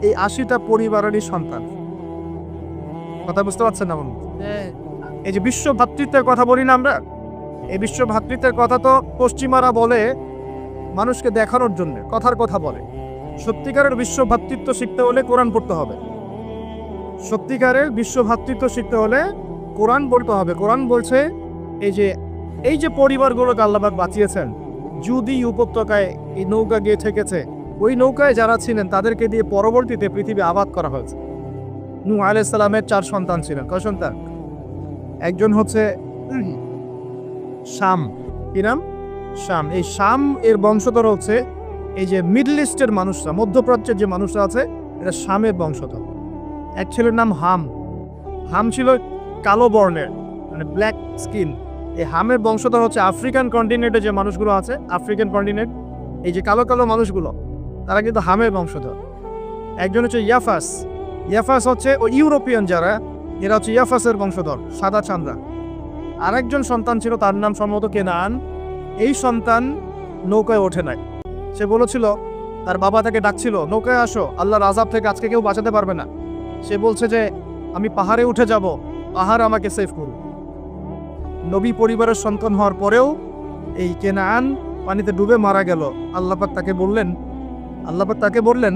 এই 80টা পরিবারেরই সন্তান। কথা বুঝতে পারছেন না বন্ধু? এই যে বিশ্ব ভ্রাতৃত্বের কথা বলি না আমরা, এই বিশ্ব ভ্রাতৃত্বের কথা তো পশ্চিমারা বলে মানুষকে দেখানোর জন্য, কথার কথা বলে। সত্যিকারের বিশ্ব ভ্রাতৃত্ব শিখতে হলে কোরআন পড়তে হবে। সত্যিকারের বিশ্ব ভ্রাতৃত্ব শিখতে হলে কোরআন পড়তে হবে। কোরআন বলছে এই যে পরিবারগুলোকে আল্লাহ পাক বাঁচিয়েছেন, জুদি উপত্যকায় এই নৌকা গিয়ে ঠেকেছে, ওই নৌকায় যারা ছিলেন তাদেরকে দিয়ে পরবর্তীতে পৃথিবী আবাদ করা হয়েছে। নূহ আলাইহিস সালামের 4 সন্তান ছিলেন। কয় সন্তান? একজন হচ্ছে শাম। কি নাম? শাম। এই শাম এর বংশধর হচ্ছে এই যে মিডল ইস্টের মানুষরা, মধ্যপ্রাচ্যের যে মানুষরা আছে, এটা শামের বংশধর। এক ছেলের নাম হাম। হাম ছিল কালো বর্ণের, মানে ব্ল্যাক স্কিন। এই হামের বংশধর হচ্ছে আফ্রিকান কন্টিনেন্টে যে মানুষগুলো আছে, আফ্রিকান কন্টিনেন্ট, এই যে কালো কালো মানুষগুলো, তারা কিন্তু হামের বংশধর। একজন হচ্ছে ইয়াফাস। ইয়াফাস হচ্ছে ওই ইউরোপিয়ান যারা, এরা হচ্ছে ইয়াফাসের বংশধর, সাদা চাঁদরা। আরেকজন সন্তান ছিল, তার নাম সম্ভবত কেনান। এই সন্তান নৌকায় ওঠে নাই। সে বলেছিল, তার বাবা তাকে ডাকছিল, নৌকায় আসো, আল্লাহর আযাব থেকে আজকে কেউ বাঁচাতে পারবে না। সে বলছে যে আমি পাহাড়ে উঠে যাব, পাহাড় আমাকে সেভ করুন। নবী পরিবারের সন্তান হওয়ার পরেও এই কেনান পানিতে ডুবে মারা গেল। আল্লাহ পাক তাকে বললেন,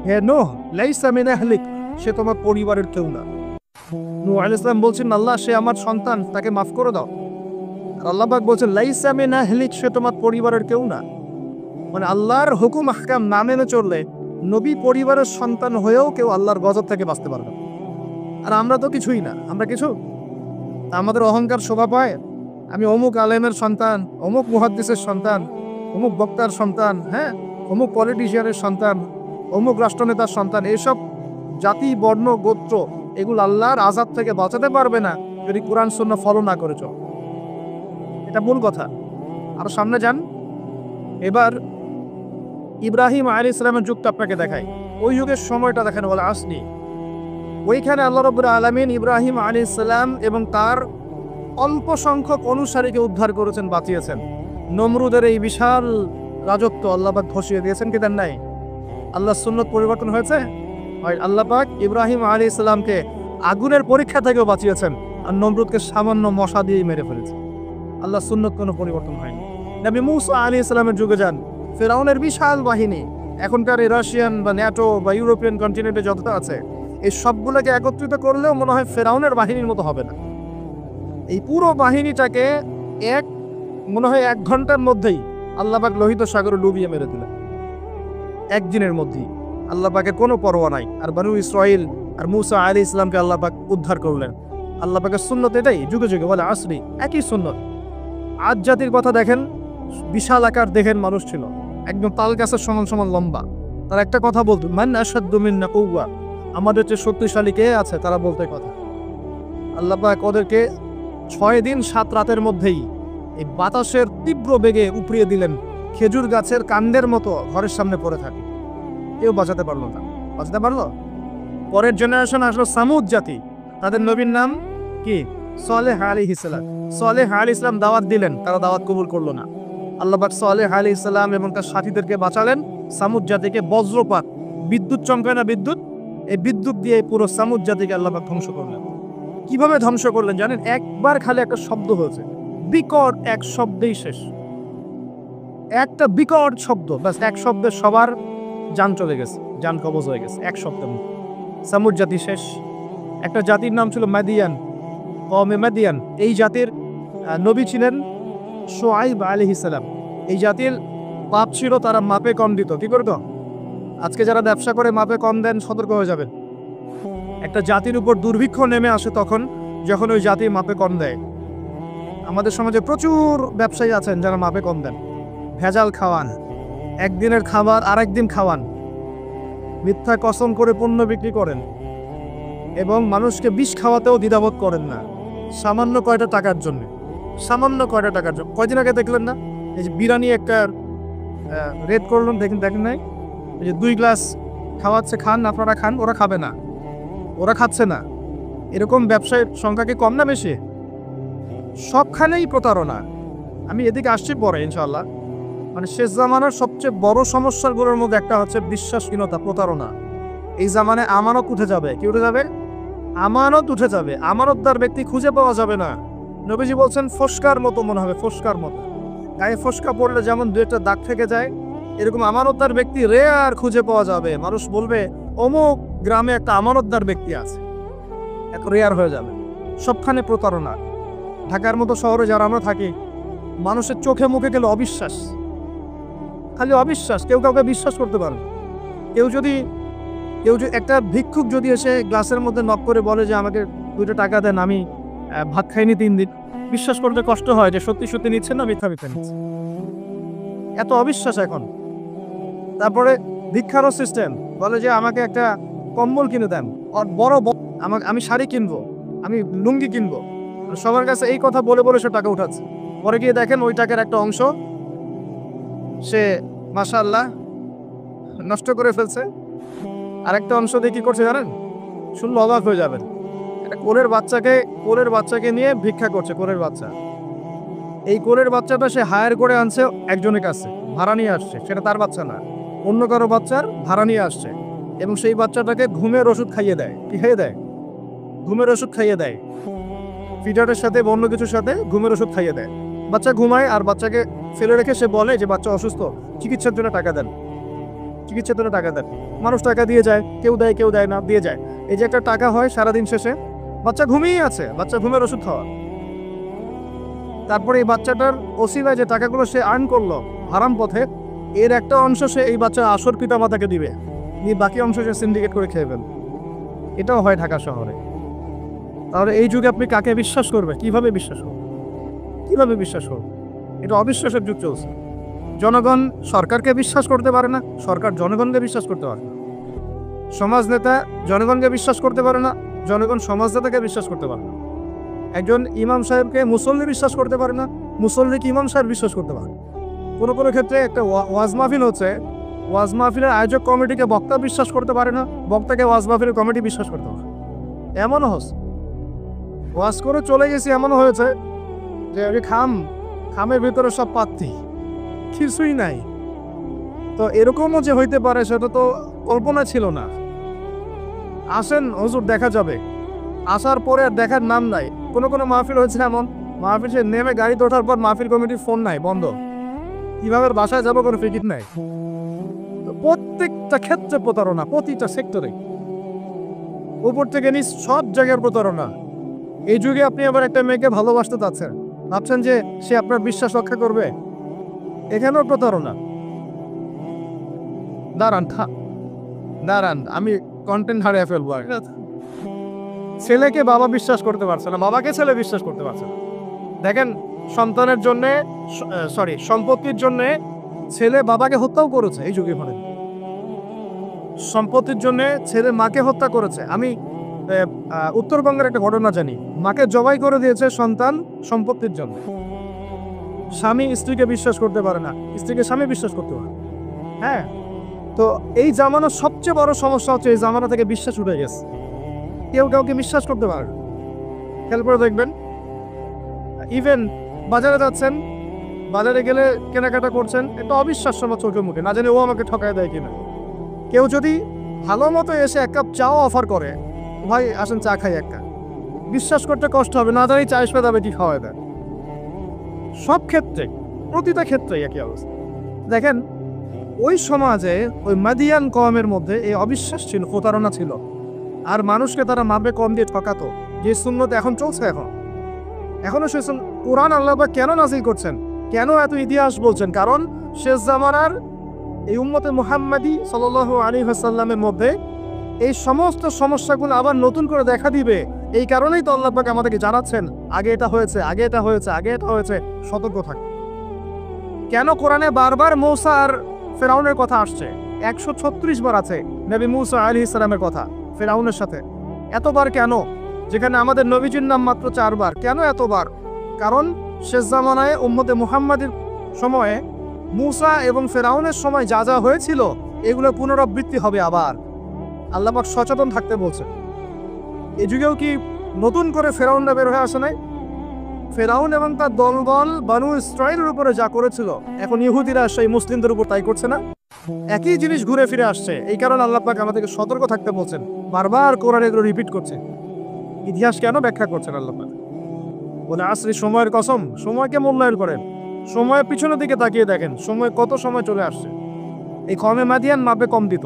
হে নূহ, লাইসা মিন আহলিক, সে তোমার পরিবারের কেউ না। নূহ আলাইহিস সালাম বলছেন, আল্লাহ সে আমার সন্তান, তাকে মাফ করে দাও। আর আল্লাহ পাক বলছেন, লাইসা মিন আহলিক, সে তোমার পরিবারের কেউ না। মানে আল্লাহর হুকুম আহকাম না মেনে চললে নবী পরিবারের সন্তান হয়েও কেউ আল্লাহর গজব থেকে বাঁচতে পারবে না। আর আমরা তো কিছুই না, আমরা কিছু। আমাদের অহংকার শোভা পায়, আমি অমুক আলেমের সন্তান, অমুক মুহাদ্দিসের সন্তান, অমুক বক্তার সন্তান, হ্যাঁ, অমুক পলিটিশিয়ানের সন্তান, অমুক রাষ্ট্রনেতার সন্তান। এসব জাতি, বর্ণ, গোত্র, এগুলো আল্লাহর আযাব থেকে বাঁচাতে পারবে না যদি কোরআন সুন্নাহ ফলো না করেছ। এটা মূল কথা। আরো সামনে যান। এবার ইব্রাহিম আলাইহিস সালামের যুগটা আপনাকে দেখাই। ওই যুগের সময়টা দেখেন, বলে আসনি। ওইখানে আল্লাহ রাব্বুল আলামিন ইব্রাহিম আলাইহিস সালাম এবং তার অল্প সংখ্যক অনুসারীকে উদ্ধার করেছেন, বাঁচিয়েছেন। নমরুদের এই বিশাল রাজত্ব আল্লাহ পাক ধসিয়ে দিয়েছেন কি দেন নাই? আল্লাহর সুন্নত পরিবর্তন হয়েছে? হয়। আল্লাহ পাক ইব্রাহিম আলাইহিস সালামকে আগুনের পরীক্ষা থেকেও বাঁচিয়েছেন, আর নমরুদকে সামান্য মশা দিয়ে মেরে ফেলেছে। আল্লাহর সুন্নত কোনো পরিবর্তন হয়নি। নবী মূসা আলাইহিস সালামের যুগে যান, ফেরাউনের বিশাল বাহিনী, এখনকার এই রাশিয়ান বা ন্যাটো বা ইউরোপিয়ান কন্টিনেন্টে যতটা আছে, এই সবগুলোকে একত্রিত করলেও মনে হয় ফেরাউনের বাহিনীর মতো হবে না। এই পুরো বাহিনীটাকে মনে হয় 1 ঘন্টার মধ্যেই আল্লাহ পাক লোহিত সাগরে ডুবিয়ে মেরে দিলেন। একদিনের মধ্যেই। আল্লাহ পাকের কোনো পরোয়া নাই। আর বনু ইসরাইল আর মূসা আলাইহিস সালামকে আল্লাহ পাক উদ্ধার করলেন। আল্লাহ পাকের সুন্নত এটাই, যুগে যুগে, বলে আসরি, একই সুন্নত। আজ জাতির কথা দেখেন, বিশাল আকার দেখেন মানুষ ছিল, একদম তাল গাছের সমান সমান লম্বা। তারা একটা কথা বলতো, মান আশাদ্দু মিন্না কুওয়া, আমাদের যে শক্তিশালী কে আছে, তারা বলতে কথা। আল্লাহ পাক ওদেরকে 6 দিন 7 রাতের মধ্যেই এই বাতাসের তীব্র বেগে উপড়িয়ে দিলেন, খেজুর গাছের কাণ্ডের মতো ঘরের সামনে পড়ে থাকে। কেউ বাঁচাতে পারলো না। বাঁচাতে পারলো? পরের জেনারেশন আসলো সামুদ জাতি। তাদের নবীর নাম কি? সালেহ আলাইহিস সালাম। সালেহ আলাইহিস সালাম দাওয়াত দিলেন, তারা দাওয়াত কবুল করলো না। আল্লাহ পাক সালেহ আলাইহিস সালাম এবং তার সাথীদেরকে বাঁচালেন। সামুদ জাতিকে বজ্রপাত, বিদ্যুৎ চমকায় না বিদ্যুৎ, এই বিদ্যুৎ দিয়ে পুরো সামুদ জাতিকে আল্লাহ পাক ধ্বংস করলেন। কিভাবে ধ্বংস করলেন জানেন? একবার খালি একটা শব্দ হয়েছে, বিকট এক শব্দেই শেষ। একটা বিকট শব্দ, ব্যাস এক শব্দে সবার জান চলে গেছে, জান কবজ হয়ে গেছে এক সপ্তাহ। সামুদ জাতি শেষ। একটা জাতির নাম ছিল মাদিয়ান, কওমে মাদিয়ান। এই জাতির নবী ছিলেন শুআইব আলাইহিস সালাম। এই জাতির পাপ ছিল তারা মাপে কম দিত। কি করতো? আজকে যারা ব্যবসা করে মাপে কম দেন, সতর্ক হয়ে যাবেন। একটা জাতির উপর দুর্ভিক্ষ নেমে আসে তখন যখন ওই জাতি মাপে কম দেয়। আমাদের সমাজে প্রচুর ব্যবসায়ী আছেন যারা মাপে কম দেন, ভেজাল খাওয়ান, একদিনের খাবার আরেকদিন খাওয়ান, মিথ্যা কসম করে পণ্য বিক্রি করেন এবং মানুষকে বিষ খাওয়াতেও দ্বিধাবোধ করেন না, সামান্য কয়টা টাকার জন্য। সামান্য কয়টা টাকার জন্য। কয়দিন আগে দেখলেন না এই যে বিরিয়ানি একটা রেড করলাম, দেখেন নাই? এই যে 2 গ্লাস খাওয়াচ্ছে, খান আপনারা খান, ওরা খাবে না, ওরা খাচ্ছে না। এরকম ব্যবসায়ের সংখ্যা কি কম না বেশি? সবখানেই প্রতারণা। আমি এদিকে আসছি পরে ইনশাআল্লাহ। মানে শেষ জামানার সবচেয়ে বড় সমস্যাগুলোর মধ্যে একটা হচ্ছে বিশ্বাসহীনতা, প্রতারণা। এই জামানায় আমানত উঠে যাবে। কি উঠে যাবে? আমানত উঠে যাবে। আমানতদার ব্যক্তি খুঁজে পাওয়া যাবে না। নবীজি বলছেন ফসকার মতো মনে হবে, ফসকার মতো। গায়ে ফসকা পড়লে যেমন 2-1টা দাগ থেকে যায়, এরকম আমানতদার ব্যক্তি রেয়ার খুঁজে পাওয়া যাবে। মানুষ বলবে অমুক গ্রামে একটা আমানতদার ব্যক্তি আছে, এক রেয়ার হয়ে যাবে। সবখানে প্রতারণা। ঢাকার মতো শহরে যারা আমরা থাকি, মানুষের চোখে মুখে গেলে অবিশ্বাস, খালি অবিশ্বাস। কেউ কাউকে বিশ্বাস করতে পারে। কেউ যদি একটা ভিক্ষুক যদি এসে গ্লাসের মধ্যে নক করে বলে যে আমাকে 2টা টাকা দেন, আমি ভাত খাইনি 3 দিন, বিশ্বাস করতে কষ্ট হয় যে সত্যি সত্যি নিচ্ছেন না মিথ্যা নিচ্ছে। এত অবিশ্বাস এখন। তারপরে ভিক্ষারও সিস্টেম, বলে যে আমাকে একটা কম্বল কিনে দেন, আর বড় আমি শাড়ি কিনবো, আমি লুঙ্গি কিনবো। সবার কাছে এই কথা বলে বলে সে টাকা উঠাচ্ছে। পরে গিয়ে দেখেন ওই টাকার একটা অংশ সে মাশাআল্লাহ নষ্ট করে ফেলছে, আরেকটা অংশ দিয়ে কি করছে জানেন? শুনলে অবাক হয়ে যাবেন। একটা কোলের বাচ্চাকে নিয়ে ভিক্ষা করছে। কোলের বাচ্চা, এই কোলের বাচ্চাটা সে হায়ার করে আনছে একজনের কাছে, ভাড়া নিয়ে আসছে। সেটা তার বাচ্চা না, অন্য কারো বাচ্চার ভাড়া নিয়ে আসছে। এবং সেই বাচ্চাটাকে ঘুমের ওষুধ খাইয়ে দেয়। কি খাইয়ে দেয়? ঘুমের ওষুধ খাইয়ে দেয়। ফিডারের সাথে অন্য কিছুর সাথে ঘুমের ওষুধ খাইয়ে দেয়। বাচ্চা ঘুমায় আর বাচ্চাকে ফেলে রেখে সে বলে যে বাচ্চা অসুস্থ, চিকিৎসার জন্য টাকা দেন, চিকিৎসার জন্য টাকা দেন। মানুষ টাকা দিয়ে যায়, কেউ দেয় কেউ দেয় না, দিয়ে যায়। এই যে একটা টাকা হয় সারাদিন শেষে, বাচ্চা ঘুমিয়ে আছে, বাচ্চা ঘুমের ওষুধ খাওয়া। তারপরে এই বাচ্চাটার ওসিলায় যে টাকাগুলো সে আর্ন করলো হারাম পথে, এর একটা অংশ সে এই বাচ্চা আসর পিতা মাতাকে দিবে, নিয়ে বাকি অংশ সে সিন্ডিকেট করে খেয়ে ফেলবে। এটাও হয় ঢাকা শহরে। তাহলে এই যুগে আপনি কাকে বিশ্বাস করবে? কিভাবে বিশ্বাস করবে? কিভাবে বিশ্বাস করবে? এটা অবিশ্বাসের যুগ চলছে। জনগণ সরকারকে বিশ্বাস করতে পারে না, সরকার জনগণকে বিশ্বাস করতে পারে না। সমাজ নেতা জনগণকে বিশ্বাস করতে পারে না, জনগণ সমাজ নেতাকে বিশ্বাস করতে পারে না। একজন ইমাম সাহেবকে মুসল্লি বিশ্বাস করতে পারে না, মুসল্লিকে ইমাম সাহেব বিশ্বাস করতে পারে। কোনো কোনো ক্ষেত্রে একটা ওয়াজ মাহফিল হচ্ছে, ওয়াজ মাহফিলের আয়োজক কমিটিকে বক্তা বিশ্বাস করতে পারে না, বক্তাকে ওয়াজ মাহফিলের কমিটি বিশ্বাস করতে পারে। এমনও হচ্ছে, ওয়াজ করে চলে গেছি, এমনও হয়েছে যে ওই খামের ভিতরে সব পাত্তি, কিছুই নাই। তো এরকমও যে হইতে পারে সেটা তো কল্পনা ছিল না। আসেন হুজুর দেখা যাবে, আসার পরে আর দেখার নাম নাই। কোনো কোনো মাহফিল হয়েছে এমন, মাহফিল সে নেমে গাড়িতে ওঠার পর মাহফিল কমিটির ফোন নাই, বন্ধ। কিভাবে বাসায় যাবো কোনো ফিকির নাই। প্রত্যেকটা ক্ষেত্রে প্রতারণা, প্রতিটা সেক্টরে, উপর থেকে নিচ সব জায়গার প্রতারণা। এই যুগে আপনি আবার একটা মেয়েকে ভালোবাসতে চাচ্ছেন, ভাবছেন যে সে আপনার বিশ্বাস রক্ষা করবে, এখানেও প্রতারণা। দাঁড়ান আমি কন্টেন্ট হারিয়ে ফেলবো। ছেলেকে বাবা বিশ্বাস করতে পারছে না, বাবাকে ছেলে বিশ্বাস করতে পারছে না। দেখেন সন্তানের জন্যে, সম্পত্তির জন্যে ছেলে বাবাকে হত্যাও করেছে। এই যুগে ঘটে, সম্পত্তির জন্যে ছেলে মাকে হত্যা করেছে। আমি উত্তরবঙ্গের একটা ঘটনা জানি, মাকে জবাই করে দিয়েছে সন্তান সম্পত্তির জন্য। স্বামী স্ত্রীকে বিশ্বাস করতে পারে না, স্ত্রীকে স্বামী বিশ্বাস করতে পারে। হ্যাঁ, তো এই জামানার সবচেয়ে বড় সমস্যা হচ্ছে এই জামানা থেকে বিশ্বাস উঠে গেছে। কেউ কাউকে বিশ্বাস করতে পারে। খেয়াল করে দেখবেন, ইভেন বাজারে যাচ্ছেন, বাজারে গেলে কেনাকাটা করছেন, একটা অবিশ্বাস সময় চোখে মুখে, না জানি ও আমাকে ঠকায় দেয় কিনা। কেউ যদি ভালো মতো এসে 1 কাপ চাও অফার করে, ভাই আসেন চা খাই একটা, বিশ্বাস করতে কষ্ট হবে, না জানি চা এসে দাবে কি খাওয়ায় দেয়। সব ক্ষেত্রে, প্রতিটা ক্ষেত্রে একই অবস্থা। দেখেন ওই সমাজে ওই মাদিয়ান কওমের মধ্যে এই অবিশ্বাস ছিল, প্রতারণা ছিল, আর মানুষকে তারা মাপে কম দিয়ে ঠকাতো। যে সুন্নত এখন চলছে, এখনো সে কোরআন আল্লাহ পাক কেন নাজিল করছেন, কেন এত ইতিহাস বলছেন? কারণ শেষ জামানার এই উম্মতে মুহাম্মাদি সাল্লাল্লাহু আলাইহি ওয়াসাল্লামের মধ্যে এই সমস্ত সমস্যাগুলো আবার নতুন করে দেখা দিবে। এই কারণেই তো আল্লাহ পাক আমাদেরকে জানাচ্ছেন, আগে এটা হয়েছে, আগে এটা হয়েছে, আগে এটা হয়েছে, সতর্ক থাক। কেন কোরআনে বারবার মূসা আর ফেরাউনের কথা আসছে? 136 বার আছে নবী মূসা আলাইহিস সালামের কথা ফেরাউনের সাথে। এতবার কেন? যেখানে আমাদের নবীজির নাম মাত্র 4 বার। কেন এতবার? কারণ শেষ জামানায় উম্মতে মুহাম্মাদের সময়ে মূসা এবং ফেরাউনের সময় যা যা হয়েছিল এগুলো পুনরাবৃত্তি হবে আবার। আল্লাহ পাক সচেতন থাকতে বলছে। এই যুগেও কি নতুন করে ফেরাউনরা বের হয়ে আসে নাই? ফেরাউন এবং তার দলবল বানু ইসরাইলের উপরে যা করেছিল, এখন ইহুদিরা সেই মুসলিমদের উপর তাই করছে না? একই জিনিস ঘুরে ফিরে আসছে। এই কারণে আল্লাহ পাক আমাদেরকে সতর্ক থাকতে বলছেন, বারবার কোরআন এগুলো রিপিট করছে। ইতিহাস কেন ব্যাখ্যা করছেন আল্লাহ পাক? বলে আসরি, সময়ের কসম, সময়কে মূল্যায়ন করেন, সময়ের পিছনের দিকে তাকিয়ে দেখেন সময় কত সময় চলে আসছে। এই কমে মাদিয়ান মাপে কম দিত।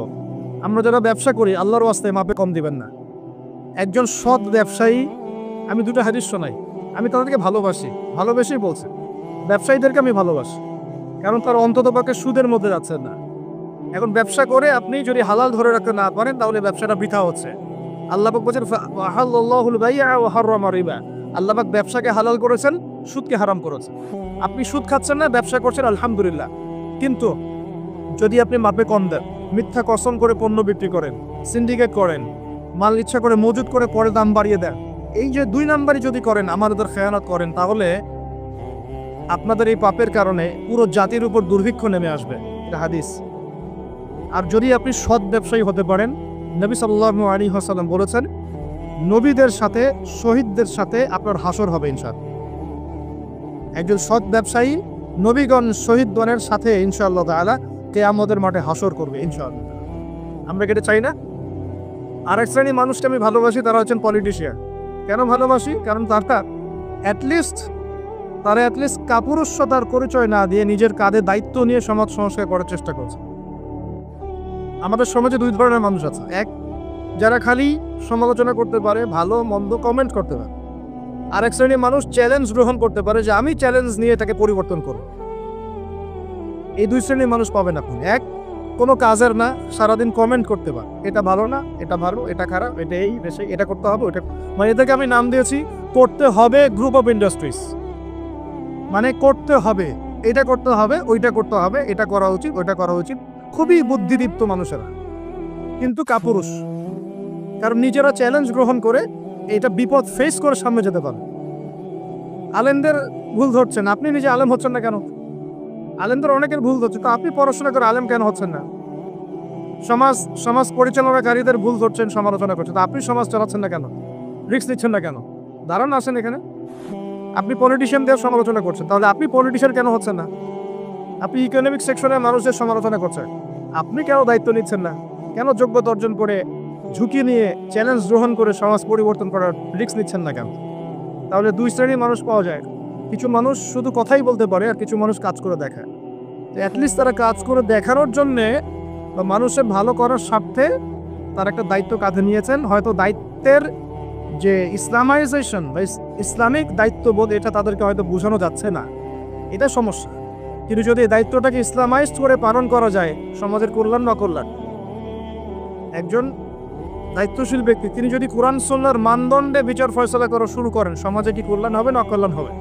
আমরা যারা ব্যবসা করি আল্লাহর ওয়াস্তে মাপে কম দিবেন না। একজন সৎ ব্যবসায়ী, আমি দুটো হাদিস শোনাই, আমি তাদেরকে ভালোবেসেই বলছি, ব্যবসায়ীদেরকে আমি ভালোবাসি, কারণ তারা অন্ততপক্ষে সুদের মধ্যে যাচ্ছেন না। এখন ব্যবসা করে আপনি যদি হালাল ধরে রাখতে না পারেন তাহলে ব্যবসাটা বৃথা হচ্ছে। আল্লাহ পাক বলেছেন আহাল্লাহুল বাই'a ওয়া হাররামা রিবা। আল্লাহ পাক ব্যবসাকে হালাল করেছেন, সুদকে হারাম করেছেন। আপনি সুদ খাচ্ছেন না, ব্যবসা করছেন, আলহামদুলিল্লাহ। কিন্তু যদি আপনি মাপে কম দেন, মিথ্যা কসম করে পণ্য বিক্রি করেন, সিন্ডিকেট করেন, মাল ইচ্ছা করে মজুদ করে পরে দাম বাড়িয়ে দেন, এই যে 2 নাম্বারই যদি করেন, আমাদের খেয়ানত করেন, তাহলে আপনাদের এই পাপের কারণে পুরো জাতির উপর দুর্ভিক্ষ নেমে আসবে। এটা হাদিস। আর যদি আপনি সৎ ব্যবসায়ী হতে পারেন, নবী সাল্লাল্লাহু আলাইহি ওয়াসাল্লাম বলেছেন, নবীদের সাথে, শহীদদের সাথে আপনার হাসর হবে ইনশাআল্লাহ। একজন সৎ ব্যবসায়ী নবীগণ, শহীদগণের সাথে ইনশাআল্লাহ তাআলা কিয়ামতের মাঠে হাসর করবে ইনশাআল্লাহ। আমরা কি এটা চাই না? আরেক শ্রেণীর মানুষকে আমি ভালোবাসি, তারা হচ্ছেন পলিটিশিয়ান। কেন ভালোবাসি? কারণ তারা অ্যাটলিস্ট কাপুরুষতার পরিচয় না দিয়ে নিজের কাঁধে দায়িত্ব নিয়ে সমাজ সংস্কার করার চেষ্টা করছে। আমাদের সমাজে 2 ধরনের মানুষ আছে। এক, যারা খালি সমালোচনা করতে পারে, ভালো মন্দ কমেন্ট করতে পারে। আরেক শ্রেণীর মানুষ চ্যালেঞ্জ গ্রহণ করতে পারে, যে আমি চ্যালেঞ্জ নিয়ে এটাকে পরিবর্তন করব। এই 2 শ্রেণীর মানুষ পাবেন আপনি। এক, কোনো কাজের না, সারাদিন কমেন্ট করতে পারে, এটা ভালো না, এটা ভালো, এটা খারাপ, এটা এই দেশে এটা করতে হবে, ওটা, মানে এটাকে আমি নাম দিয়েছি করতে হবে গ্রুপ অফ ইন্ডাস্ট্রিজ। মানে করতে হবে, এটা করতে হবে, ওইটা করতে হবে, এটা করা উচিত, ওইটা করা উচিত। খুবই বুদ্ধিদীপ্ত মানুষেরা, কিন্তু কাপুরুষ। কারণ নিজেরা চ্যালেঞ্জ গ্রহণ করে এটা বিপদ ফেস করে সামনে যেতে পারে। আলেমদের ভুল ধরছেন, আপনি নিজে আলেম হচ্ছেন না কেন? আলেমদের অনেকের ভুল ধরছে, তো আপনি পড়াশোনা করে আলেম কেন হচ্ছেন না? সমাজ পরিচালনাকারীদের ভুল ধরছেন, সমালোচনা করছেন, তো আপনি সমাজ চালাচ্ছেন না কেন? রিস্ক নিচ্ছেন না কেন? দাঁড়ান, আসেন এখানে। আপনি পলিটিশিয়ানদের সমালোচনা করছেন, তাহলে আপনি পলিটিশিয়ান কেন হচ্ছেন না? আপনি ইকোনমিক সেকশনের মানুষদের সমালোচনা করছেন, আপনি কেন দায়িত্ব নিচ্ছেন না? কেন যোগ্যতা অর্জন করে, ঝুঁকি নিয়ে, চ্যালেঞ্জ গ্রহণ করে সমাজ পরিবর্তন করার রিস্ক নিচ্ছেন না কেন? তাহলে 2 শ্রেণীর মানুষ পাওয়া যায়। কিছু মানুষ শুধু কথাই বলতে পারে, আর কিছু মানুষ কাজ করে দেখায়। অ্যাটলিস্ট তারা কাজ করে দেখানোর জন্যে বা মানুষের ভালো করার স্বার্থে তার একটা দায়িত্ব কাঁধে নিয়েছেন। হয়তো দায়িত্বের যে ইসলামাইজেশন বা ইসলামিক দায়িত্ববোধ, এটা তাদেরকে হয়তো বোঝানো যাচ্ছে না, এটা সমস্যা। কিন্তু যদি এই দায়িত্বটাকে ইসলামাইজড করে পালন করা যায়, সমাজের কল্যাণ বা কল্যাণ। একজন দায়িত্বশীল ব্যক্তি তিনি যদি কোরআন সুন্নাহর মানদণ্ডে বিচার ফয়সালা করা শুরু করেন, সমাজে কি কল্যাণ হবে না অকল্যাণ হবে?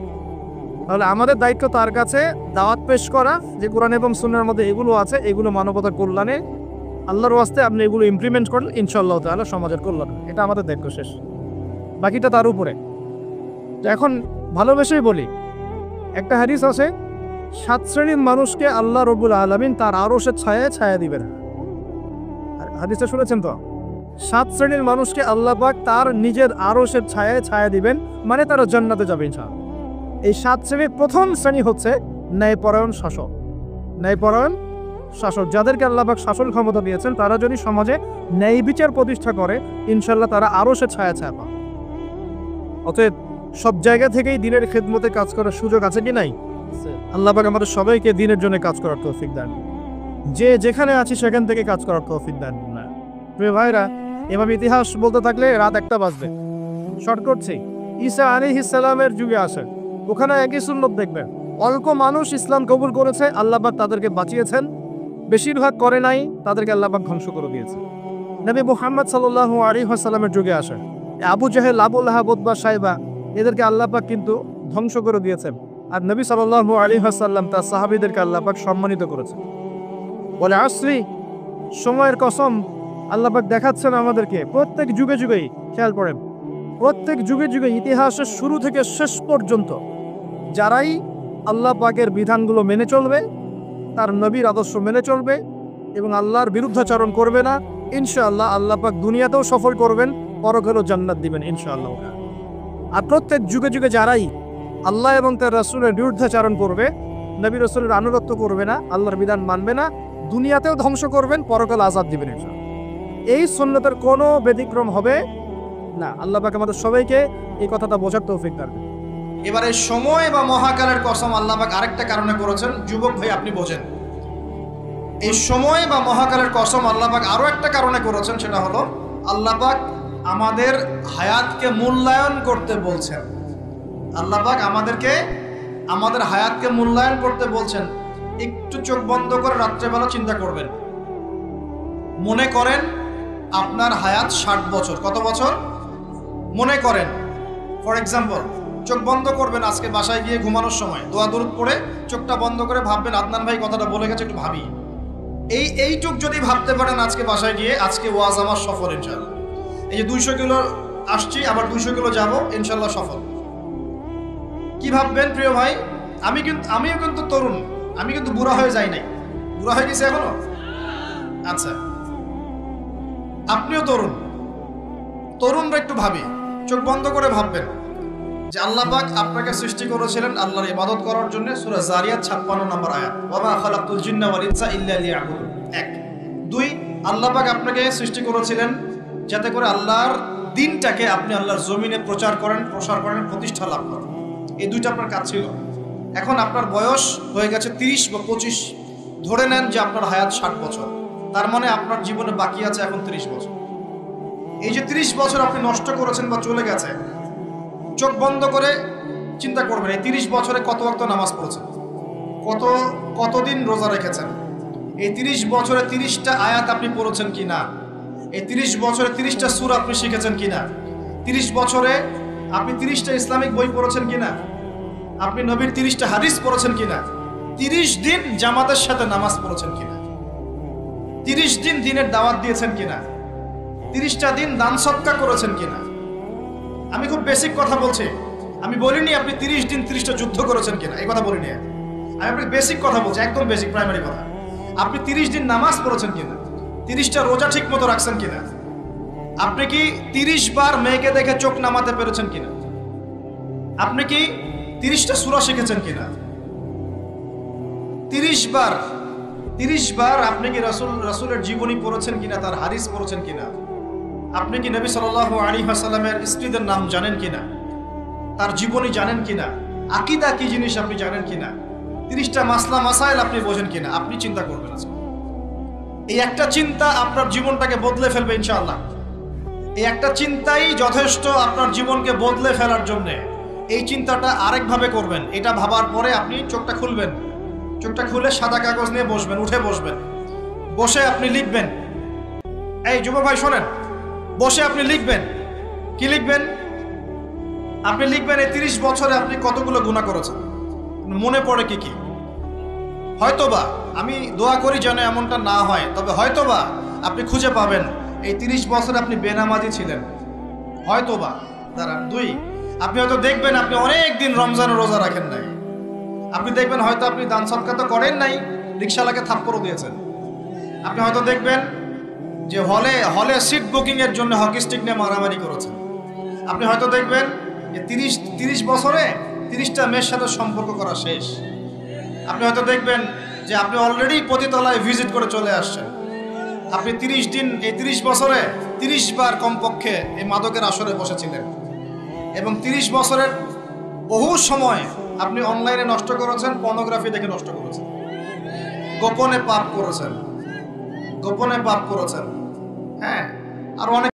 তাহলে আমাদের দায়িত্ব তার কাছে দাওয়াত পেশ করা, যে কোরআন এবং সুন্নাহর মধ্যে এগুলো আছে, এগুলো মানবতার কল্যাণে, আল্লাহর ওয়াস্তে আপনি এগুলো ইমপ্লিমেন্ট করেন, ইনশাআল্লাহ তাআলা সমাজের কল্যাণ। এটা আমাদের দায়িত্ব, শেষ। বাকিটা তার উপরে। এখন ভালোবেসেই বলি, একটা হাদিস আছে, 7 শ্রেণীর মানুষকে আল্লাহ রাব্বুল আলামিন তার আরশের ছায়ায় ছায়া দিবেন। হাদিসটা শুনেছেন তো? 7 শ্রেণীর মানুষকে আল্লাহ পাক তার নিজের আরশের ছায়ায় ছায়া দিবেন, মানে তারা জান্নাতে যাবে ইনশাআল্লাহ। এই 7 শ্রেণীর প্রথম শ্রেণী হচ্ছে ন্যায়পরায়ণ শাসক। ন্যায়পরায়ণ শাসক, যাদেরকে আল্লাহ পাক শাসন ক্ষমতা দিয়েছেন, তারা যদি সমাজে ন্যায় বিচার প্রতিষ্ঠা করে, ইনশাআল্লাহ তারা আরশের ছায়া ছায়া পাবে। অতএব সব জায়গা থেকেই দ্বীনের খেদমতে কাজ করার সুযোগ আছে কি নাই? আল্লাহ পাক আমাদের সবাইকে দ্বীনের জন্য কাজ করার তৌফিক দান। যে যেখানে আছি সেখান থেকে কাজ করার তৌফিক দান না। প্রিয় ভাইরা, এভাবে ইতিহাস বলতে থাকলে রাত 1টা বাজবে। শর্ট করছি, ঈসা আলাইহিস সালামের যুগে আসে, ওখানে একই সুন্নত দেখবেন। অল্প মানুষ ইসলাম কবুল করেছে, আল্লাহ পাক তাদেরকে বাঁচিয়েছেন। বেশিরভাগ করে নাই, তাদেরকে আল্লাহ পাক ধ্বংস করে দিয়েছে। নবী মুহাম্মদ সাল্লাল্লাহু আলাইহি ওয়াসাল্লামের যুগে আসে আবু জাহেল, আবু লাহাব, উতবা, সাইবা, এদেরকে আল্লাহ পাক কিন্তু ধ্বংস করে দিয়েছেন। আর নবী সাল্লাল্লাহু আলাইহি ওয়াসাল্লাম তার সাহাবীদেরকে আল্লাহ পাক সম্মানিত করেছেন। বলে আসরি, সময়ের কসম, আল্লাহ পাক দেখাচ্ছেন আমাদেরকে প্রত্যেক যুগে যুগেই। খেয়াল করেন, প্রত্যেক যুগে যুগে ইতিহাসের শুরু থেকে শেষ পর্যন্ত যারাই আল্লাহ পাকের বিধানগুলো মেনে চলবে, তার নবীর আদর্শ মেনে চলবে এবং আল্লাহর বিরুদ্ধাচরণ করবে না, ইনশাআল্লাহ আল্লাহ পাক দুনিয়াতেও সফল করবেন, পরকালেও জান্নাত দিবেন ইনশাআল্লাহ। আর প্রত্যেক যুগে যুগে যারাই আল্লাহ এবং তার রাসূলের বিরুদ্ধাচরণ করবে, নবী রাসূলের আনুগত্য করবে না, আল্লাহর বিধান মানবে না, দুনিয়াতেও ধ্বংস করবেন, পরকালে আযাব দিবেন ইনশাআল্লাহ। এই সুন্নতের কোনো ব্যতিক্রম হবে না। আল্লাহ পাক আমাদের সবাইকে এই কথাটা বোঝার তৌফিক দান করুন। এবারে সময় বা মহাকালের কসম আল্লাহ পাক আরেকটা কারণে করেছেন। যুবক ভাই, আপনি বোঝেন, এই সময় বা মহাকালের কসম আল্লাহ পাক আরো একটা কারণে করেছেন। সেটা হলো আল্লাহ পাক আমাদের হায়াতকে মূল্যায়ন করতে বলছেন। আল্লাহ পাক আমাদের হায়াতকে মূল্যায়ন করতে বলছেন। একটু চোখ বন্ধ করে রাত্রেবেলা চিন্তা করবেন। মনে করেন আপনার হায়াত 60 বছর। কত বছর? মনে করেন, ফর এক্সাম্পল, চোখ বন্ধ করবেন আজকে বাসায় গিয়ে ঘুমানোর সময়, দোয়া দরুদ পড়ে চোখটা বন্ধ করে ভাববেন আদনান ভাই কথাটা বলে গেছে, একটু ভাবি। এইটুক যদি ভাবতে পারেন আজকে বাসায় গিয়ে, আজকে ওয়াজ আমার সফল ইনশাআল্লাহ। এই যে 200 কিলো আসছি, আবার 200 কিলো যাব, ইনশাআল্লাহ সফল। কি ভাববেন প্রিয় ভাই? আমিও কিন্তু তরুণ, আমি কিন্তু বুড়া হয়ে যাই নাই। বুড়া হয়ে গেছে এখনো? আচ্ছা, আপনিও তরুণরা একটু ভাবি, চোখ বন্ধ করে ভাববেন যে আল্লাহ পাক আপনাকে সৃষ্টি করেছিলেন আল্লাহর ইবাদত করার জন্য। সূরা জারিয়াত 56 নম্বর আয়াত, ওয়া মা খালাকতুল জিন্না ওয়াল ইনসা ইল্লা লিয়াবুদুন। 1 2 আল্লাহ পাক আপনাকে সৃষ্টি করেছিলেন যাতে করে আল্লাহর দ্বীনটাকে আপনি আল্লাহর জমিনে প্রচার করেন, প্রসার করেন, প্রতিষ্ঠা লাভ করেন। এই দুইটা আপনার কাজ ছিল। এখন আপনার বয়স হয়ে গেছে 30 বা 25, ধরে নেন যে আপনার হায়াত 60 বছর। তার মানে আপনার জীবনে বাকি আছে এখন 30 বছর। এই যে 30 বছর আপনি নষ্ট করেছেন বা চলে গেছে, চোখ বন্ধ করে চিন্তা করবেন এই 30 বছরে কত ওয়াক্ত নামাজ পড়েছেন, কতদিন রোজা রেখেছেন, এই 30 বছরে 30টা আয়াত আপনি পড়েছেন কিনা, এই 30 বছরে 30টা সূরা আপনি শিখেছেন কিনা, 30 বছরে আপনি 30টা ইসলামিক বই পড়েছেন কিনা, আপনি নবীর 30টা হাদিস পড়েছেন কিনা, 30 দিন জামাতের সাথে নামাজ পড়েছেন কিনা, 30 দিন দিনের দাওয়াত দিয়েছেন কিনা, 30টা দিন দান সদকা করেছেন কিনা। আমি খুব বেসিক কথা বলছি, আমি বলিনি আপনি 30 দিন 30টা যুদ্ধ করেছেন কিনা, এই কথা বলিনি। আমি আপনাকে বেসিক কথা বলছি, একদম বেসিক প্রাইমারি কথা। আপনি 30 দিন নামাজ পড়েছেন কিনা, 30টা রোজা ঠিক মতো রাখছেন কিনা, আপনি কি 30 বার মেয়েকে দেখে চোখ নামাতে পেরেছেন কিনা, আপনি কি 30টা সূরা শিখেছেন কিনা, 30 বার আপনি কি রাসূলের জীবনী পড়েছেন কিনা, তার হাদিস পড়েছেন কিনা, আপনি কি নবী সাল্লাল্লাহু আলাইহি ওয়াসাল্লামের স্ত্রীদের নাম জানেন কিনা, তার জীবনী জানেন কিনা, আকীদা কি জিনিস আপনি জানেন কিনা, 30টা মাসলা মাসাইল আপনি বোঝেন কিনা। আপনি চিন্তা করবেন আজকে, এই একটা চিন্তা আপনার জীবনটাকে বদলে ফেলবে ইনশাআল্লাহ। এই একটা চিন্তাই যথেষ্ট আপনার জীবনকে বদলে ফেলার জন্য। এই চিন্তাটা আরেকভাবে করবেন। এটা ভাবার পরে আপনি চোখটা খুলবেন, চোখটা খুলে সাদা কাগজ নিয়ে বসবেন, উঠে বসবেন, বসে আপনি লিখবেন। এই যুব ভাই শোনেন, বসে আপনি লিখবেন। কি লিখবেন? আপনি লিখবেন এই 30 বছরে আপনি কতগুলো গুনাহ করেছেন, মনে পড়ে কি কি। হয়তোবা, আমি দোয়া করি যেন এমনটা না হয়, তবে হয়তোবা আপনি খুঁজে পাবেন এই 30 বছরে আপনি বেনামাজি ছিলেন, হয়তোবা। দাঁড়ান, 2 আপনি হয়তো দেখবেন আপনি অনেক দিন রমজানের রোজা রাখেন নাই। আপনি দেখবেন হয়তো আপনি দান সদকা তো করেন নাই, রিকশাওয়ালাকে থাপ্পড়ও দিয়েছেন। আপনি হয়তো দেখবেন যে হলে সিট বুকিং এর জন্য হকি স্টিক নিয়ে মারামারি করেছেন। আপনি হয়তো দেখবেন যে 30 বছরে 30টা মেয়ের সাথে সম্পর্ক করা শেষ। আপনি হয়তো দেখবেন যে আপনি অলরেডি পতিতলায় ভিজিট করে চলে আসছেন। আপনি 30 দিন, এই 30 বছরে 30 বার কমপক্ষে এই মাদকের আসরে বসেছিলেন, এবং 30 বছরের বহু সময় আপনি অনলাইনে নষ্ট করেছেন, পর্নোগ্রাফি দেখে নষ্ট করেছেন। গোপনে পাপ করেছেন, গোপনে পাপ করেছেন। হ্যাঁ, আর অনেক